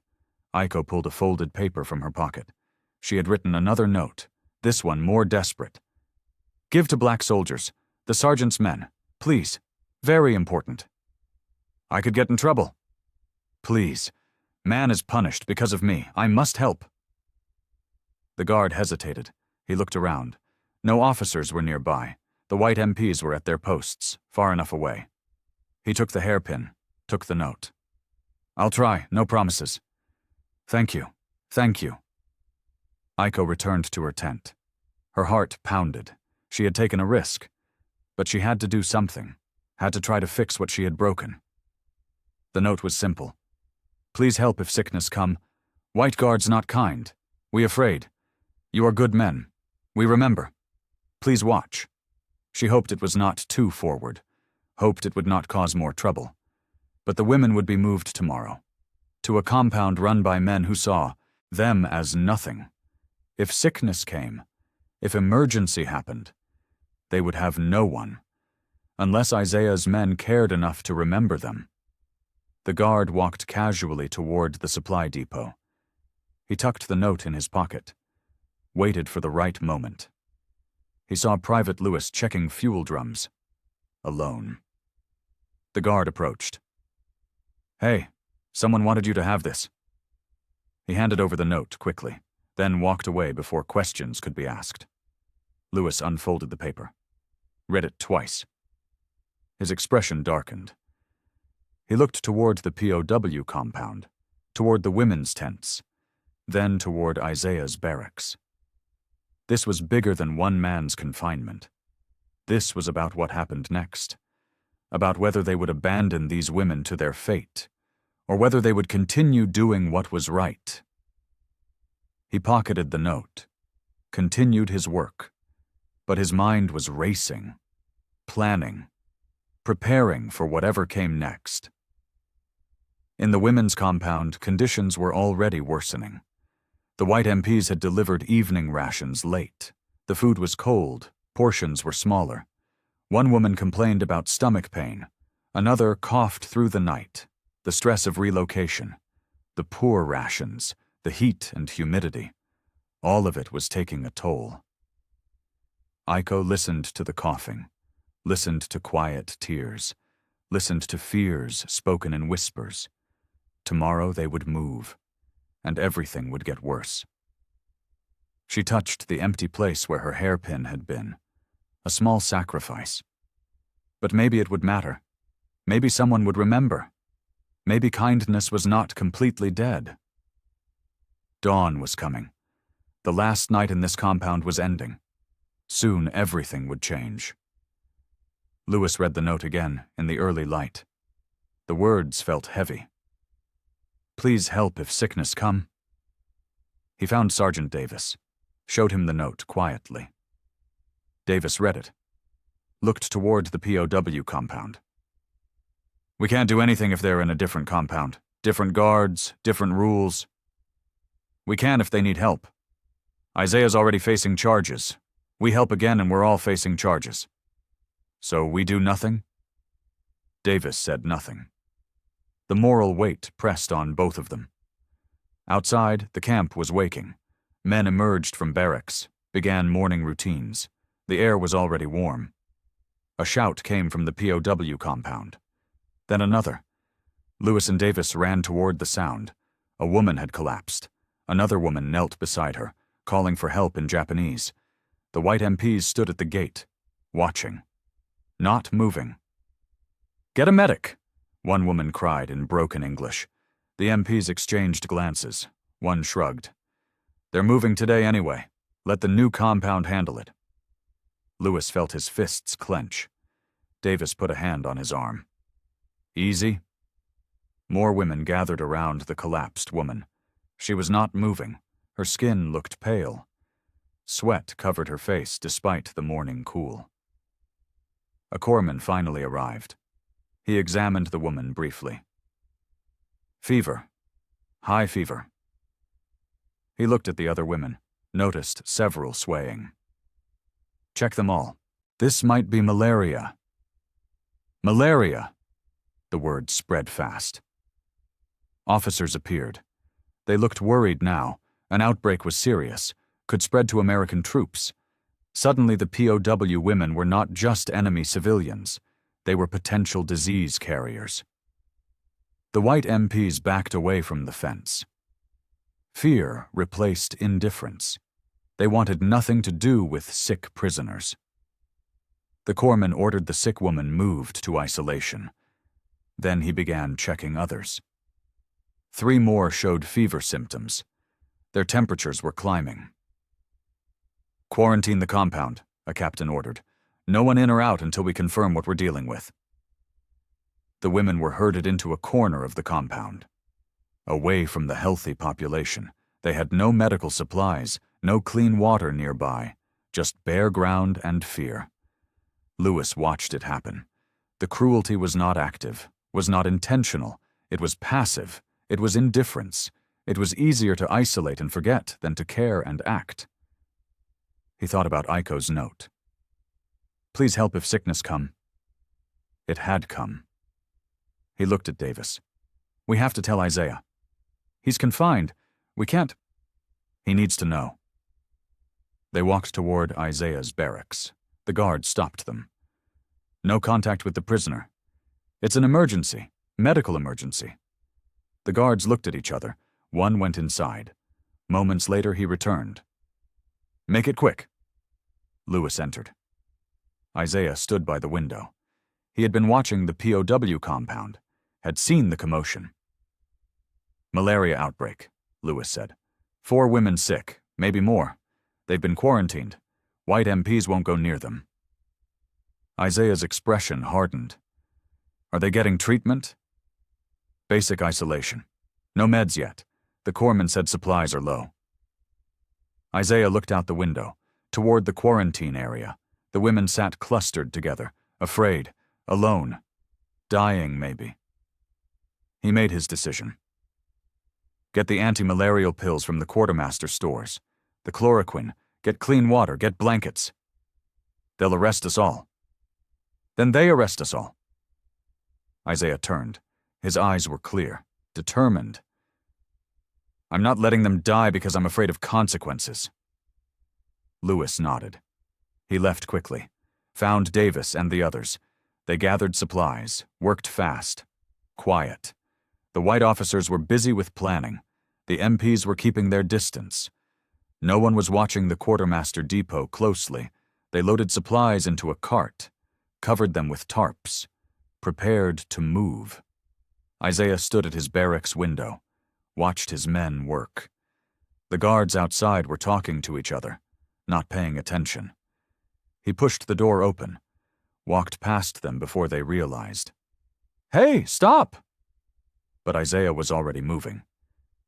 Aiko pulled a folded paper from her pocket. She had written another note, this one more desperate. "Give to black soldiers, the sergeant's men. Please. Very important." "I could get in trouble." "Please. Man is punished because of me. I must help." The guard hesitated. He looked around. No officers were nearby. The white MPs were at their posts, far enough away. He took the hairpin, took the note. "I'll try, no promises." "Thank you. Thank you." Aiko returned to her tent. Her heart pounded. She had taken a risk, but she had to do something, had to try to fix what she had broken. The note was simple. "Please help if sickness come. White guards not kind. We afraid. You are good men. We remember. Please watch." She hoped it was not too forward, hoped it would not cause more trouble. But the women would be moved tomorrow, to a compound run by men who saw them as nothing. If sickness came, if emergency happened, they would have no one, unless Isaiah's men cared enough to remember them. The guard walked casually toward the supply depot. He tucked the note in his pocket, waited for the right moment. He saw Private Lewis checking fuel drums, alone. The guard approached. "Hey, someone wanted you to have this." He handed over the note quickly, then walked away before questions could be asked. Lewis unfolded the paper, read it twice. His expression darkened. He looked toward the POW compound, toward the women's tents, then toward Isaiah's barracks. This was bigger than one man's confinement. This was about what happened next, about whether they would abandon these women to their fate, or whether they would continue doing what was right. He pocketed the note, continued his work, but his mind was racing, planning, preparing for whatever came next. In the women's compound, conditions were already worsening. The white MPs had delivered evening rations late. The food was cold, portions were smaller. One woman complained about stomach pain. Another coughed through the night. The stress of relocation, the poor rations, the heat and humidity, all of it was taking a toll. Aiko listened to the coughing, listened to quiet tears, listened to fears spoken in whispers. Tomorrow they would move, and everything would get worse. She touched the empty place where her hairpin had been. A small sacrifice. But maybe it would matter. Maybe someone would remember. Maybe kindness was not completely dead. Dawn was coming. The last night in this compound was ending. Soon everything would change. Lewis read the note again in the early light. The words felt heavy. Please help if sickness come. He found Sergeant Davis, showed him the note quietly. Davis read it, looked toward the POW compound. We can't do anything if they're in a different compound. Different guards, different rules. We can if they need help. Isaiah's already facing charges. We help again and we're all facing charges. So we do nothing? Davis said nothing. The moral weight pressed on both of them. Outside, the camp was waking. Men emerged from barracks, began morning routines. The air was already warm. A shout came from the POW compound. Then another. Lewis and Davis ran toward the sound. A woman had collapsed. Another woman knelt beside her, calling for help in Japanese. The white MPs stood at the gate, watching, not moving. Get a medic, one woman cried in broken English. The MPs exchanged glances. One shrugged. They're moving today anyway. Let the new compound handle it. Lewis felt his fists clench. Davis put a hand on his arm. Easy. More women gathered around the collapsed woman. She was not moving. Her skin looked pale. Sweat covered her face despite the morning cool. A corpsman finally arrived. He examined the woman briefly. Fever. High fever. He looked at the other women, noticed several swaying. Check them all. This might be malaria. Malaria! The word spread fast. Officers appeared. They looked worried now. An outbreak was serious, could spread to American troops. Suddenly the POW women were not just enemy civilians. They were potential disease carriers. The white MPs backed away from the fence. Fear replaced indifference. They wanted nothing to do with sick prisoners. The corpsman ordered the sick woman moved to isolation. Then he began checking others. 3 more showed fever symptoms. Their temperatures were climbing. Quarantine the compound, a captain ordered. No one in or out until we confirm what we're dealing with. The women were herded into a corner of the compound. Away from the healthy population, they had no medical supplies, no clean water nearby, just bare ground and fear. Lewis watched it happen. The cruelty was not active, was not intentional. It was passive. It was indifference. It was easier to isolate and forget than to care and act. He thought about Aiko's note. Please help if sickness come. It had come. He looked at Davis. We have to tell Isaiah. He's confined. We can't. He needs to know. They walked toward Isaiah's barracks. The guard stopped them. No contact with the prisoner. It's an emergency, medical emergency. The guards looked at each other. One went inside. Moments later, he returned. Make it quick. Lewis entered. Isaiah stood by the window. He had been watching the POW compound, had seen the commotion. Malaria outbreak, Lewis said. 4 women sick, maybe more. They've been quarantined. White MPs won't go near them. Isaiah's expression hardened. Are they getting treatment? Basic isolation. No meds yet. The corpsman said supplies are low. Isaiah looked out the window, toward the quarantine area. The women sat clustered together, afraid, alone, dying maybe. He made his decision. Get the anti-malarial pills from the quartermaster stores. The chloroquine. Get clean water. Get blankets. They'll arrest us all. Then they arrest us all. Isaiah turned. His eyes were clear, determined. I'm not letting them die because I'm afraid of consequences. Lewis nodded. He left quickly, found Davis and the others. They gathered supplies, worked fast, quiet. The white officers were busy with planning. The MPs were keeping their distance. No one was watching the quartermaster depot closely. They loaded supplies into a cart, covered them with tarps, prepared to move. Isaiah stood at his barracks window, watched his men work. The guards outside were talking to each other, not paying attention. He pushed the door open, walked past them before they realized. Hey, stop! But Isaiah was already moving.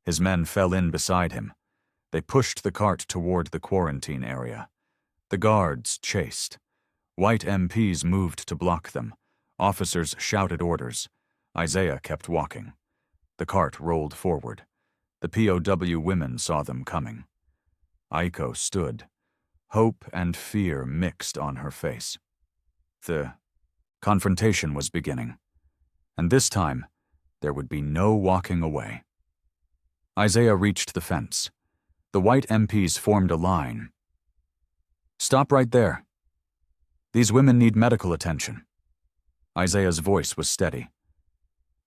His men fell in beside him. They pushed the cart toward the quarantine area. The guards chased. White MPs moved to block them. Officers shouted orders. Isaiah kept walking. The cart rolled forward. The POW women saw them coming. Aiko stood. Hope and fear mixed on her face. The confrontation was beginning. And this time, there would be no walking away. Isaiah reached the fence. The white MPs formed a line. Stop right there. These women need medical attention. Isaiah's voice was steady.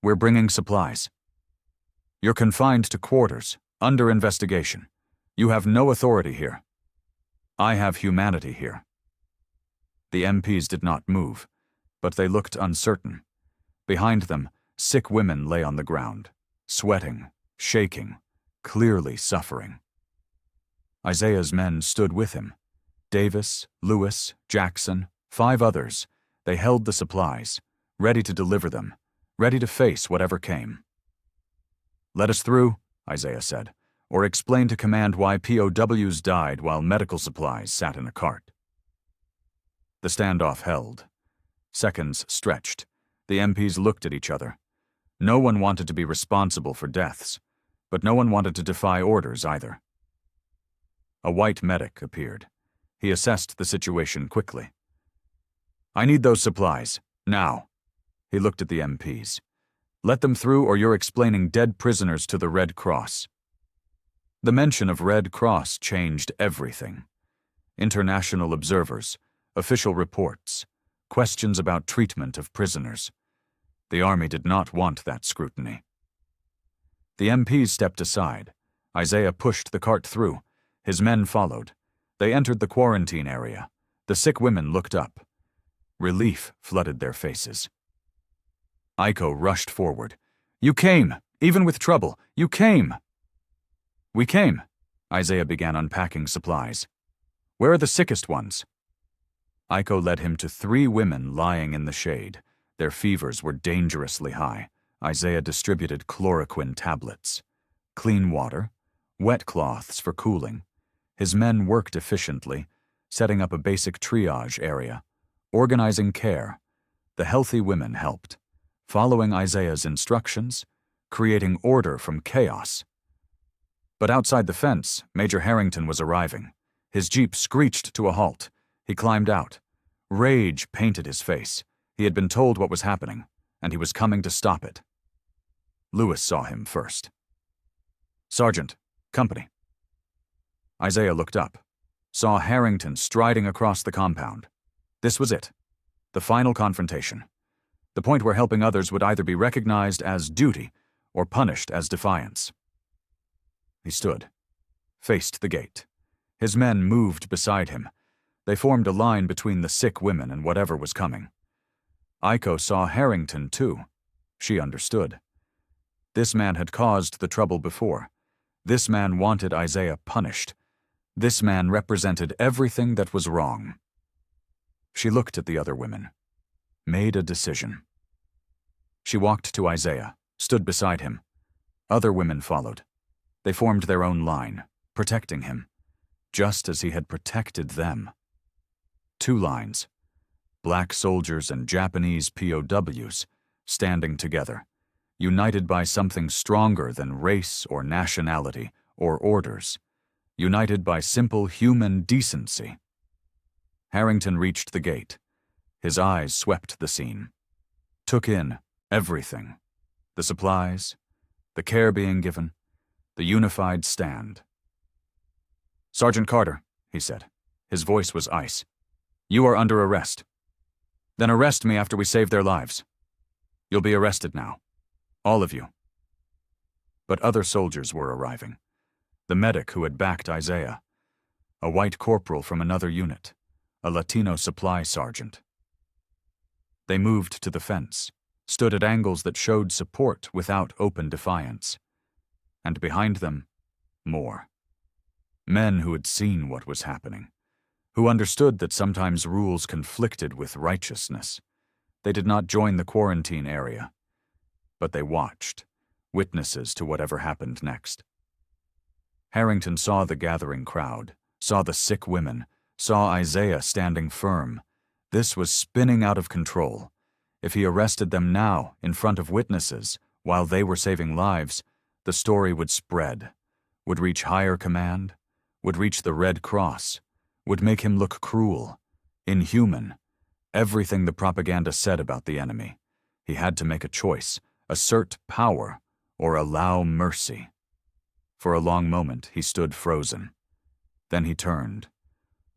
We're bringing supplies. You're confined to quarters, under investigation. You have no authority here. I have humanity here. The MPs did not move, but they looked uncertain. Behind them, sick women lay on the ground, sweating, shaking, clearly suffering. Isaiah's men stood with him. Davis, Lewis, Jackson, 5 others. They held the supplies, ready to deliver them, ready to face whatever came. Let us through, Isaiah said, or explain to command why POWs died while medical supplies sat in a cart. The standoff held. Seconds stretched. The MPs looked at each other. No one wanted to be responsible for deaths, but no one wanted to defy orders either. A white medic appeared. He assessed the situation quickly. I need those supplies, now. He looked at the MPs. Let them through or you're explaining dead prisoners to the Red Cross. The mention of Red Cross changed everything. International observers, official reports, questions about treatment of prisoners. The army did not want that scrutiny. The MPs stepped aside. Isaiah pushed the cart through. His men followed. They entered the quarantine area. The sick women looked up. Relief flooded their faces. Aiko rushed forward. You came, even with trouble. You came. We came. Isaiah began unpacking supplies. Where are the sickest ones? Aiko led him to 3 women lying in the shade. Their fevers were dangerously high. Isaiah distributed chloroquine tablets. Clean water, wet cloths for cooling. His men worked efficiently, setting up a basic triage area, organizing care. The healthy women helped, following Isaiah's instructions, creating order from chaos. But outside the fence, Major Harrington was arriving. His jeep screeched to a halt. He climbed out. Rage painted his face. He had been told what was happening, and he was coming to stop it. Lewis saw him first. Sergeant, company. Isaiah looked up, saw Harrington striding across the compound. This was it, the final confrontation, the point where helping others would either be recognized as duty or punished as defiance. He stood, faced the gate. His men moved beside him. They formed a line between the sick women and whatever was coming. Aiko saw Harrington, too. She understood. This man had caused the trouble before. This man wanted Isaiah punished. This man represented everything that was wrong. She looked at the other women, made a decision. She walked to Isaiah, stood beside him. Other women followed. They formed their own line, protecting him. just as he had protected them. 2 lines. Black soldiers and Japanese POWs, standing together, united by something stronger than race or nationality or orders, united by simple human decency. Harrington reached the gate. His eyes swept the scene, took in everything, the supplies, the care being given, the unified stand. "Sergeant Carter," he said. His voice was ice. "You are under arrest. Then arrest me after we save their lives. You'll be arrested now. All of you." But other soldiers were arriving. The medic who had backed Isaiah, a white corporal from another unit, a Latino supply sergeant. They moved to the fence, stood at angles that showed support without open defiance. And behind them, more. Men who had seen what was happening, who understood that sometimes rules conflicted with righteousness. They did not join the quarantine area, but they watched, witnesses to whatever happened next. Harrington saw the gathering crowd, saw the sick women, saw Isaiah standing firm. This was spinning out of control. If he arrested them now, in front of witnesses, while they were saving lives, the story would spread, would reach higher command, would reach the Red Cross, would make him look cruel, inhuman, everything the propaganda said about the enemy. He had to make a choice, assert power, or allow mercy. For a long moment, he stood frozen. Then he turned,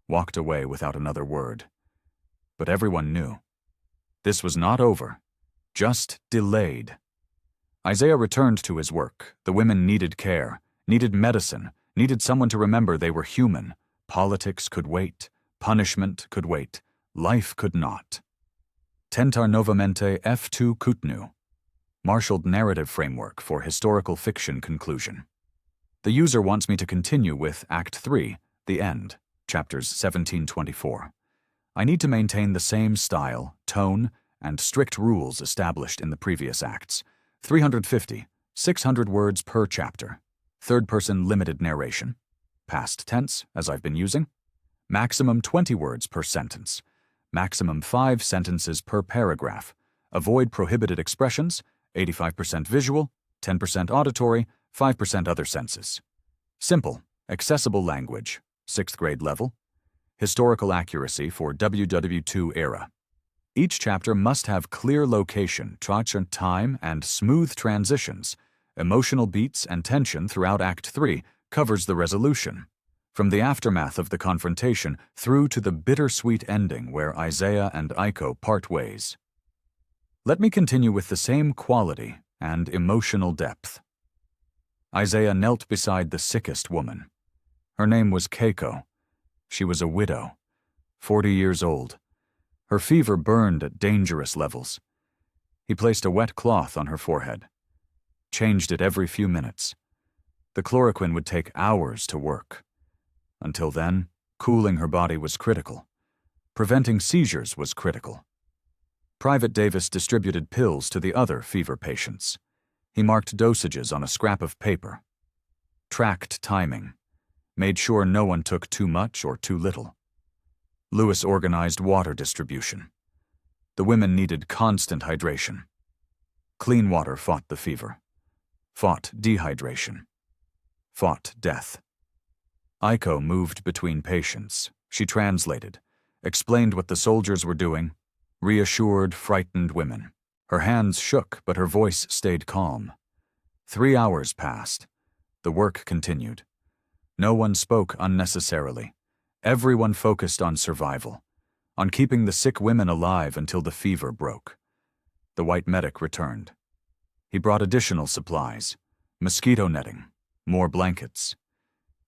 walked away without another word. But everyone knew. This was not over, just delayed. Isaiah returned to his work. The women needed care, needed medicine, needed someone to remember they were human. Politics could wait. Punishment could wait. Life could not. Tentar novamente F2 Kutnu. Marshaled narrative framework for historical fiction conclusion. The user wants me to continue with Act 3, the end, chapters 17-24. I need to maintain the same style, tone, and strict rules established in the previous acts. 350, 600 words per chapter. Third-person limited narration. Past tense, as I've been using. Maximum 20 words per sentence. Maximum 5 sentences per paragraph. Avoid prohibited expressions. 85% visual, 10% auditory, 5% other senses. Simple, accessible language. 6th grade level. Historical accuracy for WW2 era. Each chapter must have clear location, time, and smooth transitions. Emotional beats and tension throughout Act 3 covers the resolution. From the aftermath of the confrontation through to the bittersweet ending where Isaiah and Aiko part ways. Let me continue with the same quality and emotional depth. Isaiah knelt beside the sickest woman. Her name was Keiko. She was a widow, 40 years old. Her fever burned at dangerous levels. He placed a wet cloth on her forehead, changed it every few minutes. The chloroquine would take hours to work. Until then, cooling her body was critical. Preventing seizures was critical. Private Davis distributed pills to the other fever patients. He marked dosages on a scrap of paper. Tracked timing. Made sure no one took too much or too little. Lewis organized water distribution. The women needed constant hydration. Clean water fought the fever. Fought dehydration. Fought death. Aiko moved between patients. She translated, explained what the soldiers were doing, reassured frightened women. Her hands shook, but her voice stayed calm. 3 hours passed. The work continued. No one spoke unnecessarily. Everyone focused on survival, on keeping the sick women alive until the fever broke. The white medic returned. He brought additional supplies, mosquito netting, more blankets.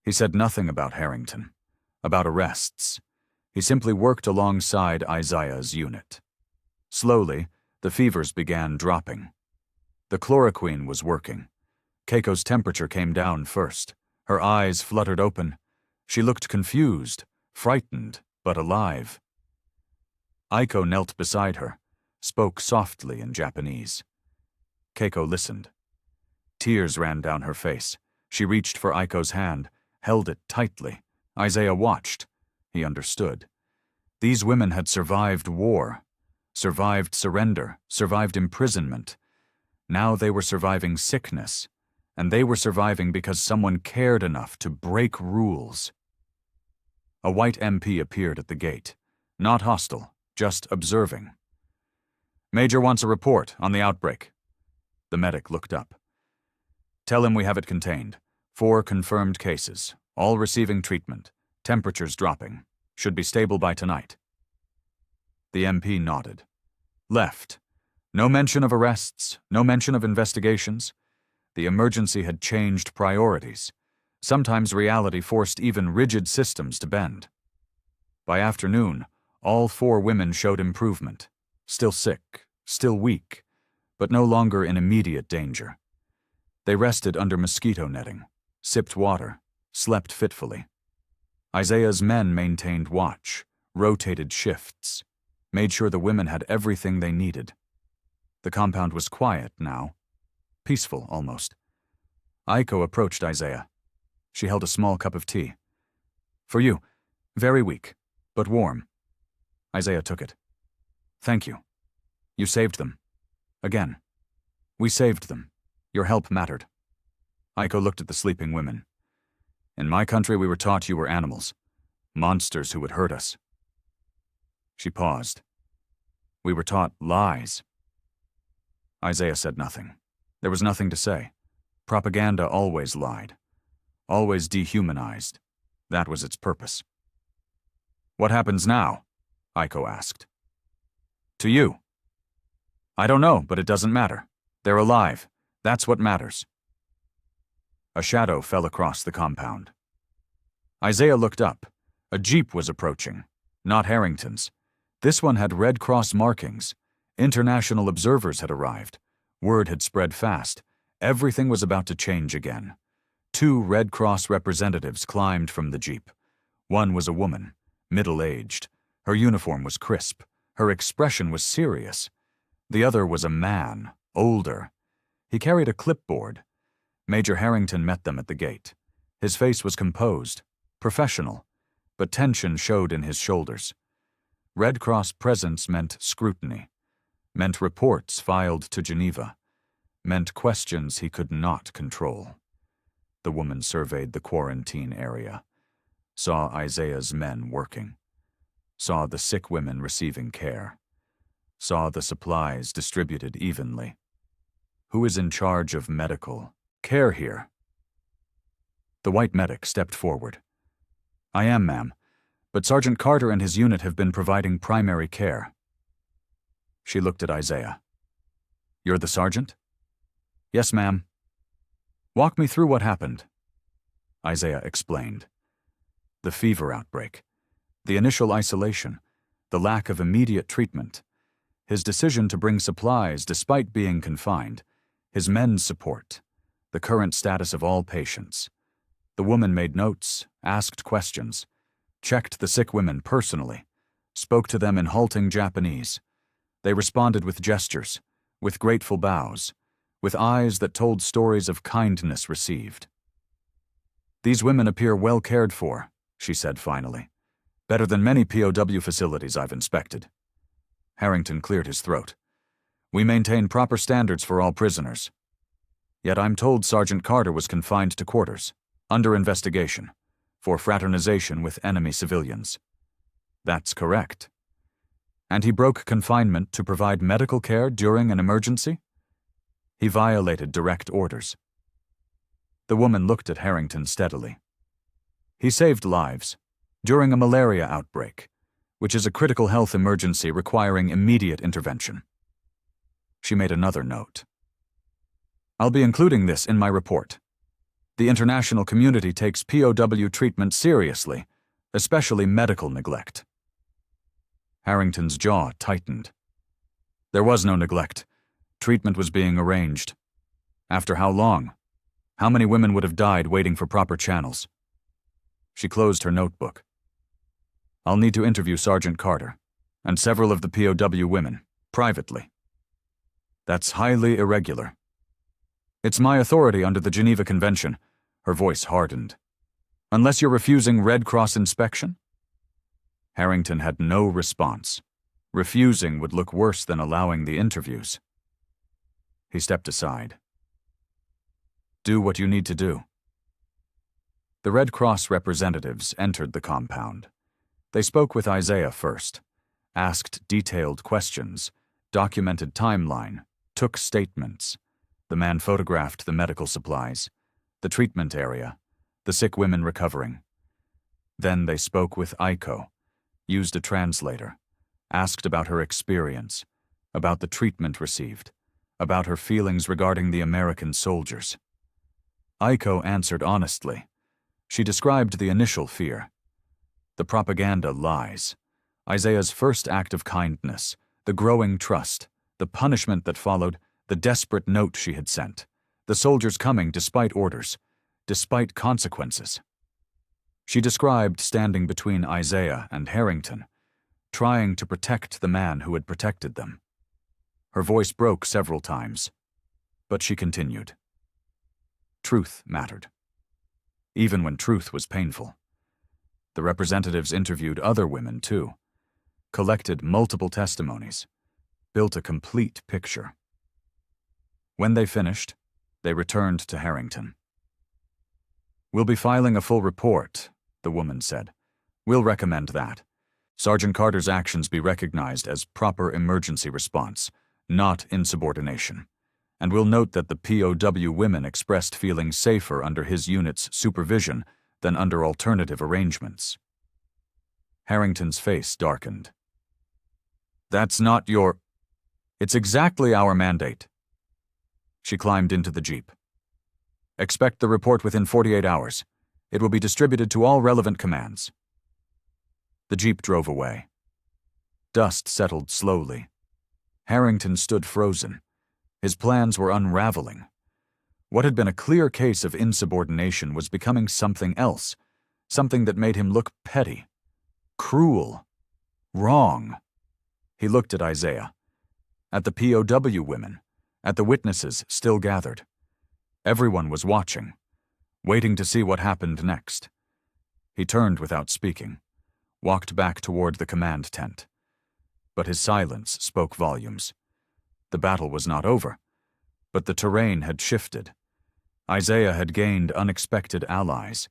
He said nothing about Harrington, about arrests. He simply worked alongside Isaiah's unit. Slowly, the fevers began dropping. The chloroquine was working. Keiko's temperature came down first. Her eyes fluttered open. She looked confused, frightened, but alive. Aiko knelt beside her, spoke softly in Japanese. Keiko listened. Tears ran down her face. She reached for Aiko's hand, held it tightly, Isaiah watched. He understood. These women had survived war, survived surrender, survived imprisonment. Now they were surviving sickness, and they were surviving because someone cared enough to break rules. A white MP appeared at the gate, not hostile, just observing. "Major wants a report on the outbreak." The medic looked up. "Tell him we have it contained. 4 confirmed cases, all receiving treatment, temperatures dropping, should be stable by tonight." The MP nodded. Left. No mention of arrests, no mention of investigations. The emergency had changed priorities. Sometimes reality forced even rigid systems to bend. By afternoon, all 4 women showed improvement. Still sick, still weak, but no longer in immediate danger. They rested under mosquito netting, sipped water, slept fitfully. Isaiah's men maintained watch, rotated shifts, made sure the women had everything they needed. The compound was quiet now, peaceful almost. Aiko approached Isaiah. She held a small cup of tea. "For you, very weak, but warm." Isaiah took it. "Thank you. You saved them. Again. We saved them. Your help mattered." Aiko looked at the sleeping women. "In my country we were taught you were animals, monsters who would hurt us." She paused. "We were taught lies." Isaiah said nothing. There was nothing to say. Propaganda always lied, always dehumanized. That was its purpose. "What happens now?" Aiko asked. "To you?" "I don't know, but it doesn't matter. They're alive. That's what matters." A shadow fell across the compound. Isaiah looked up. A jeep was approaching. Not Harrington's. This one had Red Cross markings. International observers had arrived. Word had spread fast. Everything was about to change again. 2 Red Cross representatives climbed from the jeep. One was a woman, middle-aged. Her uniform was crisp. Her expression was serious. The other was a man, older. He carried a clipboard. Major Harrington met them at the gate. His face was composed, professional, but tension showed in his shoulders. Red Cross presence meant scrutiny, meant reports filed to Geneva, meant questions he could not control. The woman surveyed the quarantine area, saw Isaiah's men working, saw the sick women receiving care, saw the supplies distributed evenly. Who is in charge of medical care here? The white medic stepped forward. "I am, ma'am, but Sergeant Carter and his unit have been providing primary care." She looked at Isaiah. "You're the sergeant?" "Yes, ma'am." "Walk me through what happened." Isaiah explained. The fever outbreak, the initial isolation, the lack of immediate treatment, his decision to bring supplies despite being confined, his men's support, the current status of all patients. The woman made notes, asked questions, checked the sick women personally, spoke to them in halting Japanese. They responded with gestures, with grateful bows, with eyes that told stories of kindness received. "These women appear well cared for," she said finally. "Better than many POW facilities I've inspected." Harrington cleared his throat. "We maintain proper standards for all prisoners. Yet I'm told Sergeant Carter was confined to quarters, under investigation, for fraternization with enemy civilians." "That's correct." "And he broke confinement to provide medical care during an emergency?" "He violated direct orders." The woman looked at Harrington steadily. "He saved lives during a malaria outbreak, which is a critical health emergency requiring immediate intervention." She made another note. "I'll be including this in my report. The international community takes POW treatment seriously, especially medical neglect." Harrington's jaw tightened. There was no neglect. Treatment was being arranged. After how long? How many women would have died waiting for proper channels? She closed her notebook. "I'll need to interview Sergeant Carter and several of the POW women, privately." "That's highly irregular." "It's my authority under the Geneva Convention." Her voice hardened. Unless you're refusing Red Cross inspection? Harrington had no response. Refusing would look worse than allowing the interviews. He stepped aside. Do what you need to do. The Red Cross representatives entered the compound. They spoke with Isaiah first, asked detailed questions, documented timeline, took statements. The man photographed the medical supplies, the treatment area, the sick women recovering. Then they spoke with Aiko, used a translator, asked about her experience, about the treatment received, about her feelings regarding the American soldiers. Aiko answered honestly. She described the initial fear. The propaganda lies. Isaiah's first act of kindness, the growing trust, the punishment that followed, the desperate note she had sent, the soldiers coming despite orders, despite consequences. She described standing between Isaiah and Harrington, trying to protect the man who had protected them. Her voice broke several times, but she continued. Truth mattered, even when truth was painful. The representatives interviewed other women, too, collected multiple testimonies, built a complete picture. When they finished, they returned to Harrington. We'll be filing a full report, the woman said. We'll recommend that. Sergeant Carter's actions be recognized as proper emergency response, not insubordination. And we'll note that the POW women expressed feeling safer under his unit's supervision than under alternative arrangements. Harrington's face darkened. That's not your... It's exactly our mandate. She climbed into the Jeep. Expect the report within 48 hours. It will be distributed to all relevant commands. The Jeep drove away. Dust settled slowly. Harrington stood frozen. His plans were unraveling. What had been a clear case of insubordination was becoming something else, something that made him look petty, cruel, wrong. He looked at Isaiah, at the POW women, at the witnesses still gathered. Everyone was watching, waiting to see what happened next. He turned without speaking, walked back toward the command tent. But his silence spoke volumes. The battle was not over, but the terrain had shifted. Isaiah had gained unexpected allies,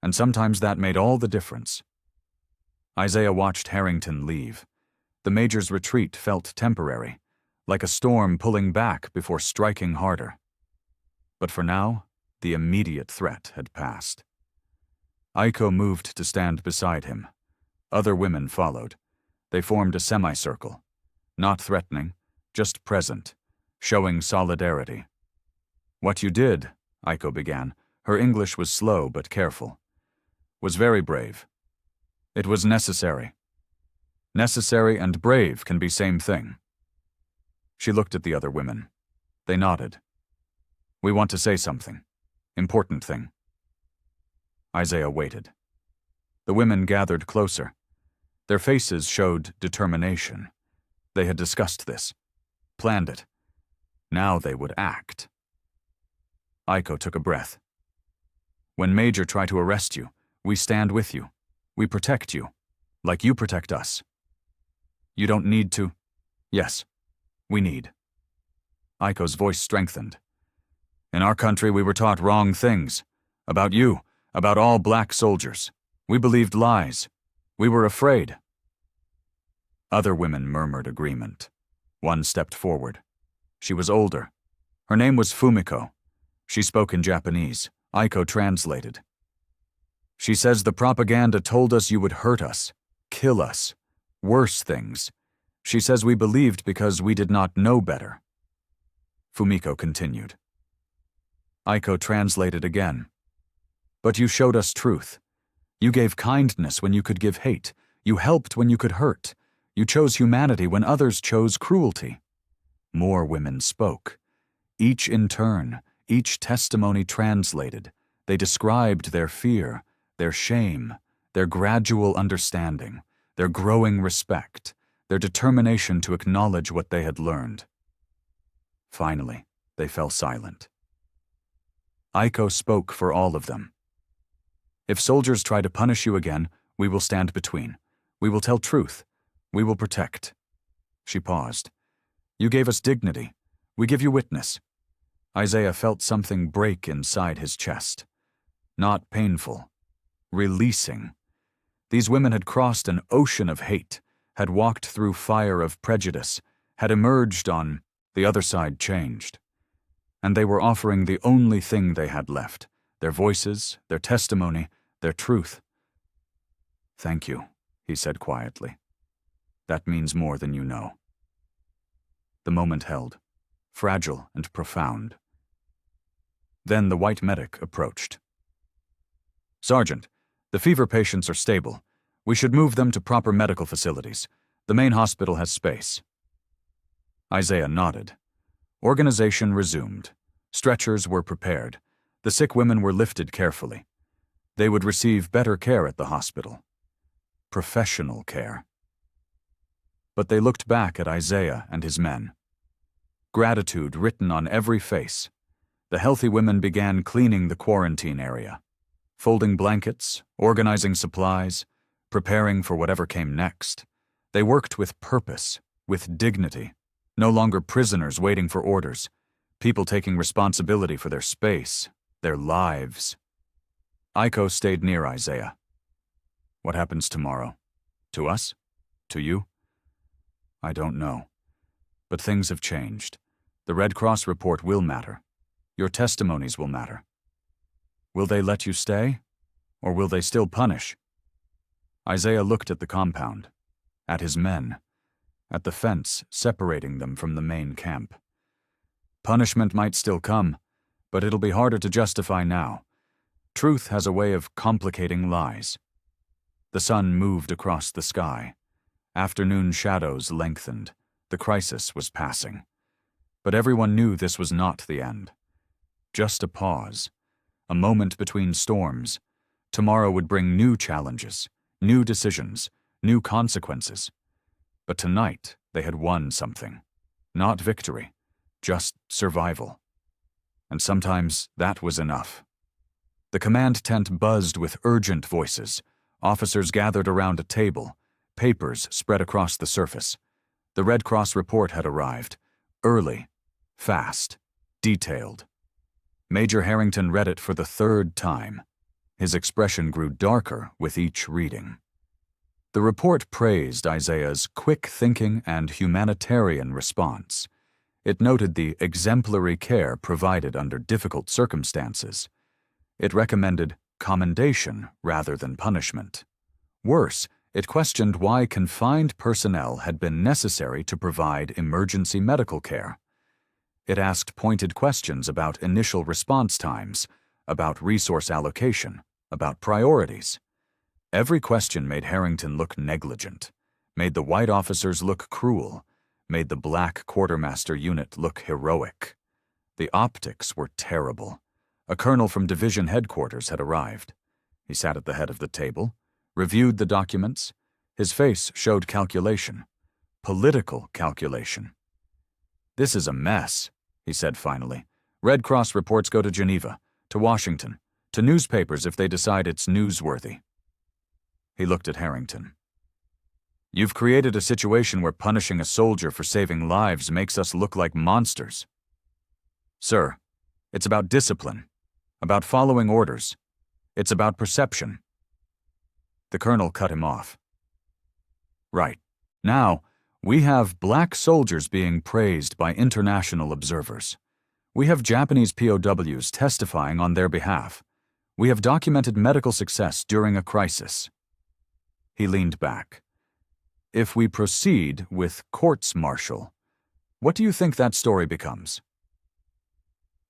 and sometimes that made all the difference. Isaiah watched Harrington leave. The major's retreat felt temporary, like a storm pulling back before striking harder. But for now, the immediate threat had passed. Aiko moved to stand beside him. Other women followed. They formed a semicircle, not threatening, just present, showing solidarity. What you did, Aiko began, her English was slow but careful, was very brave. It was necessary. Necessary and brave can be same thing. She looked at the other women. They nodded. We want to say something. Important thing. Isaiah waited. The women gathered closer. Their faces showed determination. They had discussed this, planned it. Now they would act. Aiko took a breath. When Major try to arrest you, we stand with you. We protect you, like you protect us. You don't need to. Yes, we need. Aiko's voice strengthened. In our country, we were taught wrong things. About you, about all black soldiers. We believed lies. We were afraid. Other women murmured agreement. One stepped forward. She was older. Her name was Fumiko. She spoke in Japanese. Aiko translated. She says the propaganda told us you would hurt us, kill us, worse things. She says we believed because we did not know better. Fumiko continued. Aiko translated again. But you showed us truth. You gave kindness when you could give hate. You helped when you could hurt. You chose humanity when others chose cruelty. More women spoke. Each in turn, each testimony translated. They described their fear, their shame, their gradual understanding, their growing respect, their determination to acknowledge what they had learned. Finally, they fell silent. Aiko spoke for all of them. If soldiers try to punish you again, we will stand between. We will tell truth. We will protect." She paused. "You gave us dignity. We give you witness." Isaiah felt something break inside his chest. Not painful. Releasing. These women had crossed an ocean of hate, had walked through fire of prejudice, had emerged on the other side changed. And they were offering the only thing they had left, their voices, their testimony, their truth. "Thank you," he said quietly. "That means more than you know." The moment held, fragile and profound. Then the white medic approached. "Sergeant, the fever patients are stable. We should move them to proper medical facilities. The main hospital has space." Isaiah nodded. Organization resumed. Stretchers were prepared. The sick women were lifted carefully. They would receive better care at the hospital. Professional care. But they looked back at Isaiah and his men. Gratitude written on every face. The healthy women began cleaning the quarantine area, folding blankets, organizing supplies, preparing for whatever came next. They worked with purpose, with dignity, no longer prisoners waiting for orders, people taking responsibility for their space, their lives. Iko stayed near Isaiah. "What happens tomorrow? To us? To you?" "I don't know. But things have changed. The Red Cross report will matter. Your testimonies will matter. Will they let you stay? Or will they still punish?" Isaiah looked at the compound, at his men, at the fence separating them from the main camp. Punishment might still come, but it'll be harder to justify now. Truth has a way of complicating lies. The sun moved across the sky. Afternoon shadows lengthened. The crisis was passing. But everyone knew this was not the end. Just a pause. A moment between storms. Tomorrow would bring new challenges, new decisions, new consequences. But tonight, they had won something. Not victory, just survival. And sometimes that was enough. The command tent buzzed with urgent voices. Officers gathered around a table. Papers spread across the surface. The Red Cross report had arrived. Early, fast, detailed. Major Harrington read it for the third time. His expression grew darker with each reading. The report praised Isaiah's quick thinking and humanitarian response. It noted the exemplary care provided under difficult circumstances. It recommended commendation rather than punishment. Worse, it questioned why confined personnel had been necessary to provide emergency medical care. It asked pointed questions about initial response times, about resource allocation, about priorities. Every question made Harrington look negligent, made the white officers look cruel, made the black quartermaster unit look heroic. The optics were terrible. A colonel from division headquarters had arrived. He sat at the head of the table, reviewed the documents. His face showed calculation, political calculation. "This is a mess," he said finally. "Red Cross reports go to Geneva, to Washington, to newspapers if they decide it's newsworthy." He looked at Harrington. "You've created a situation where punishing a soldier for saving lives makes us look like monsters." "Sir, it's about discipline, about following orders. It's about perception." The colonel cut him off. "Right. Now, we have black soldiers being praised by international observers. We have Japanese POWs testifying on their behalf. We have documented medical success during a crisis." He leaned back. "If we proceed with courts-martial, what do you think that story becomes?"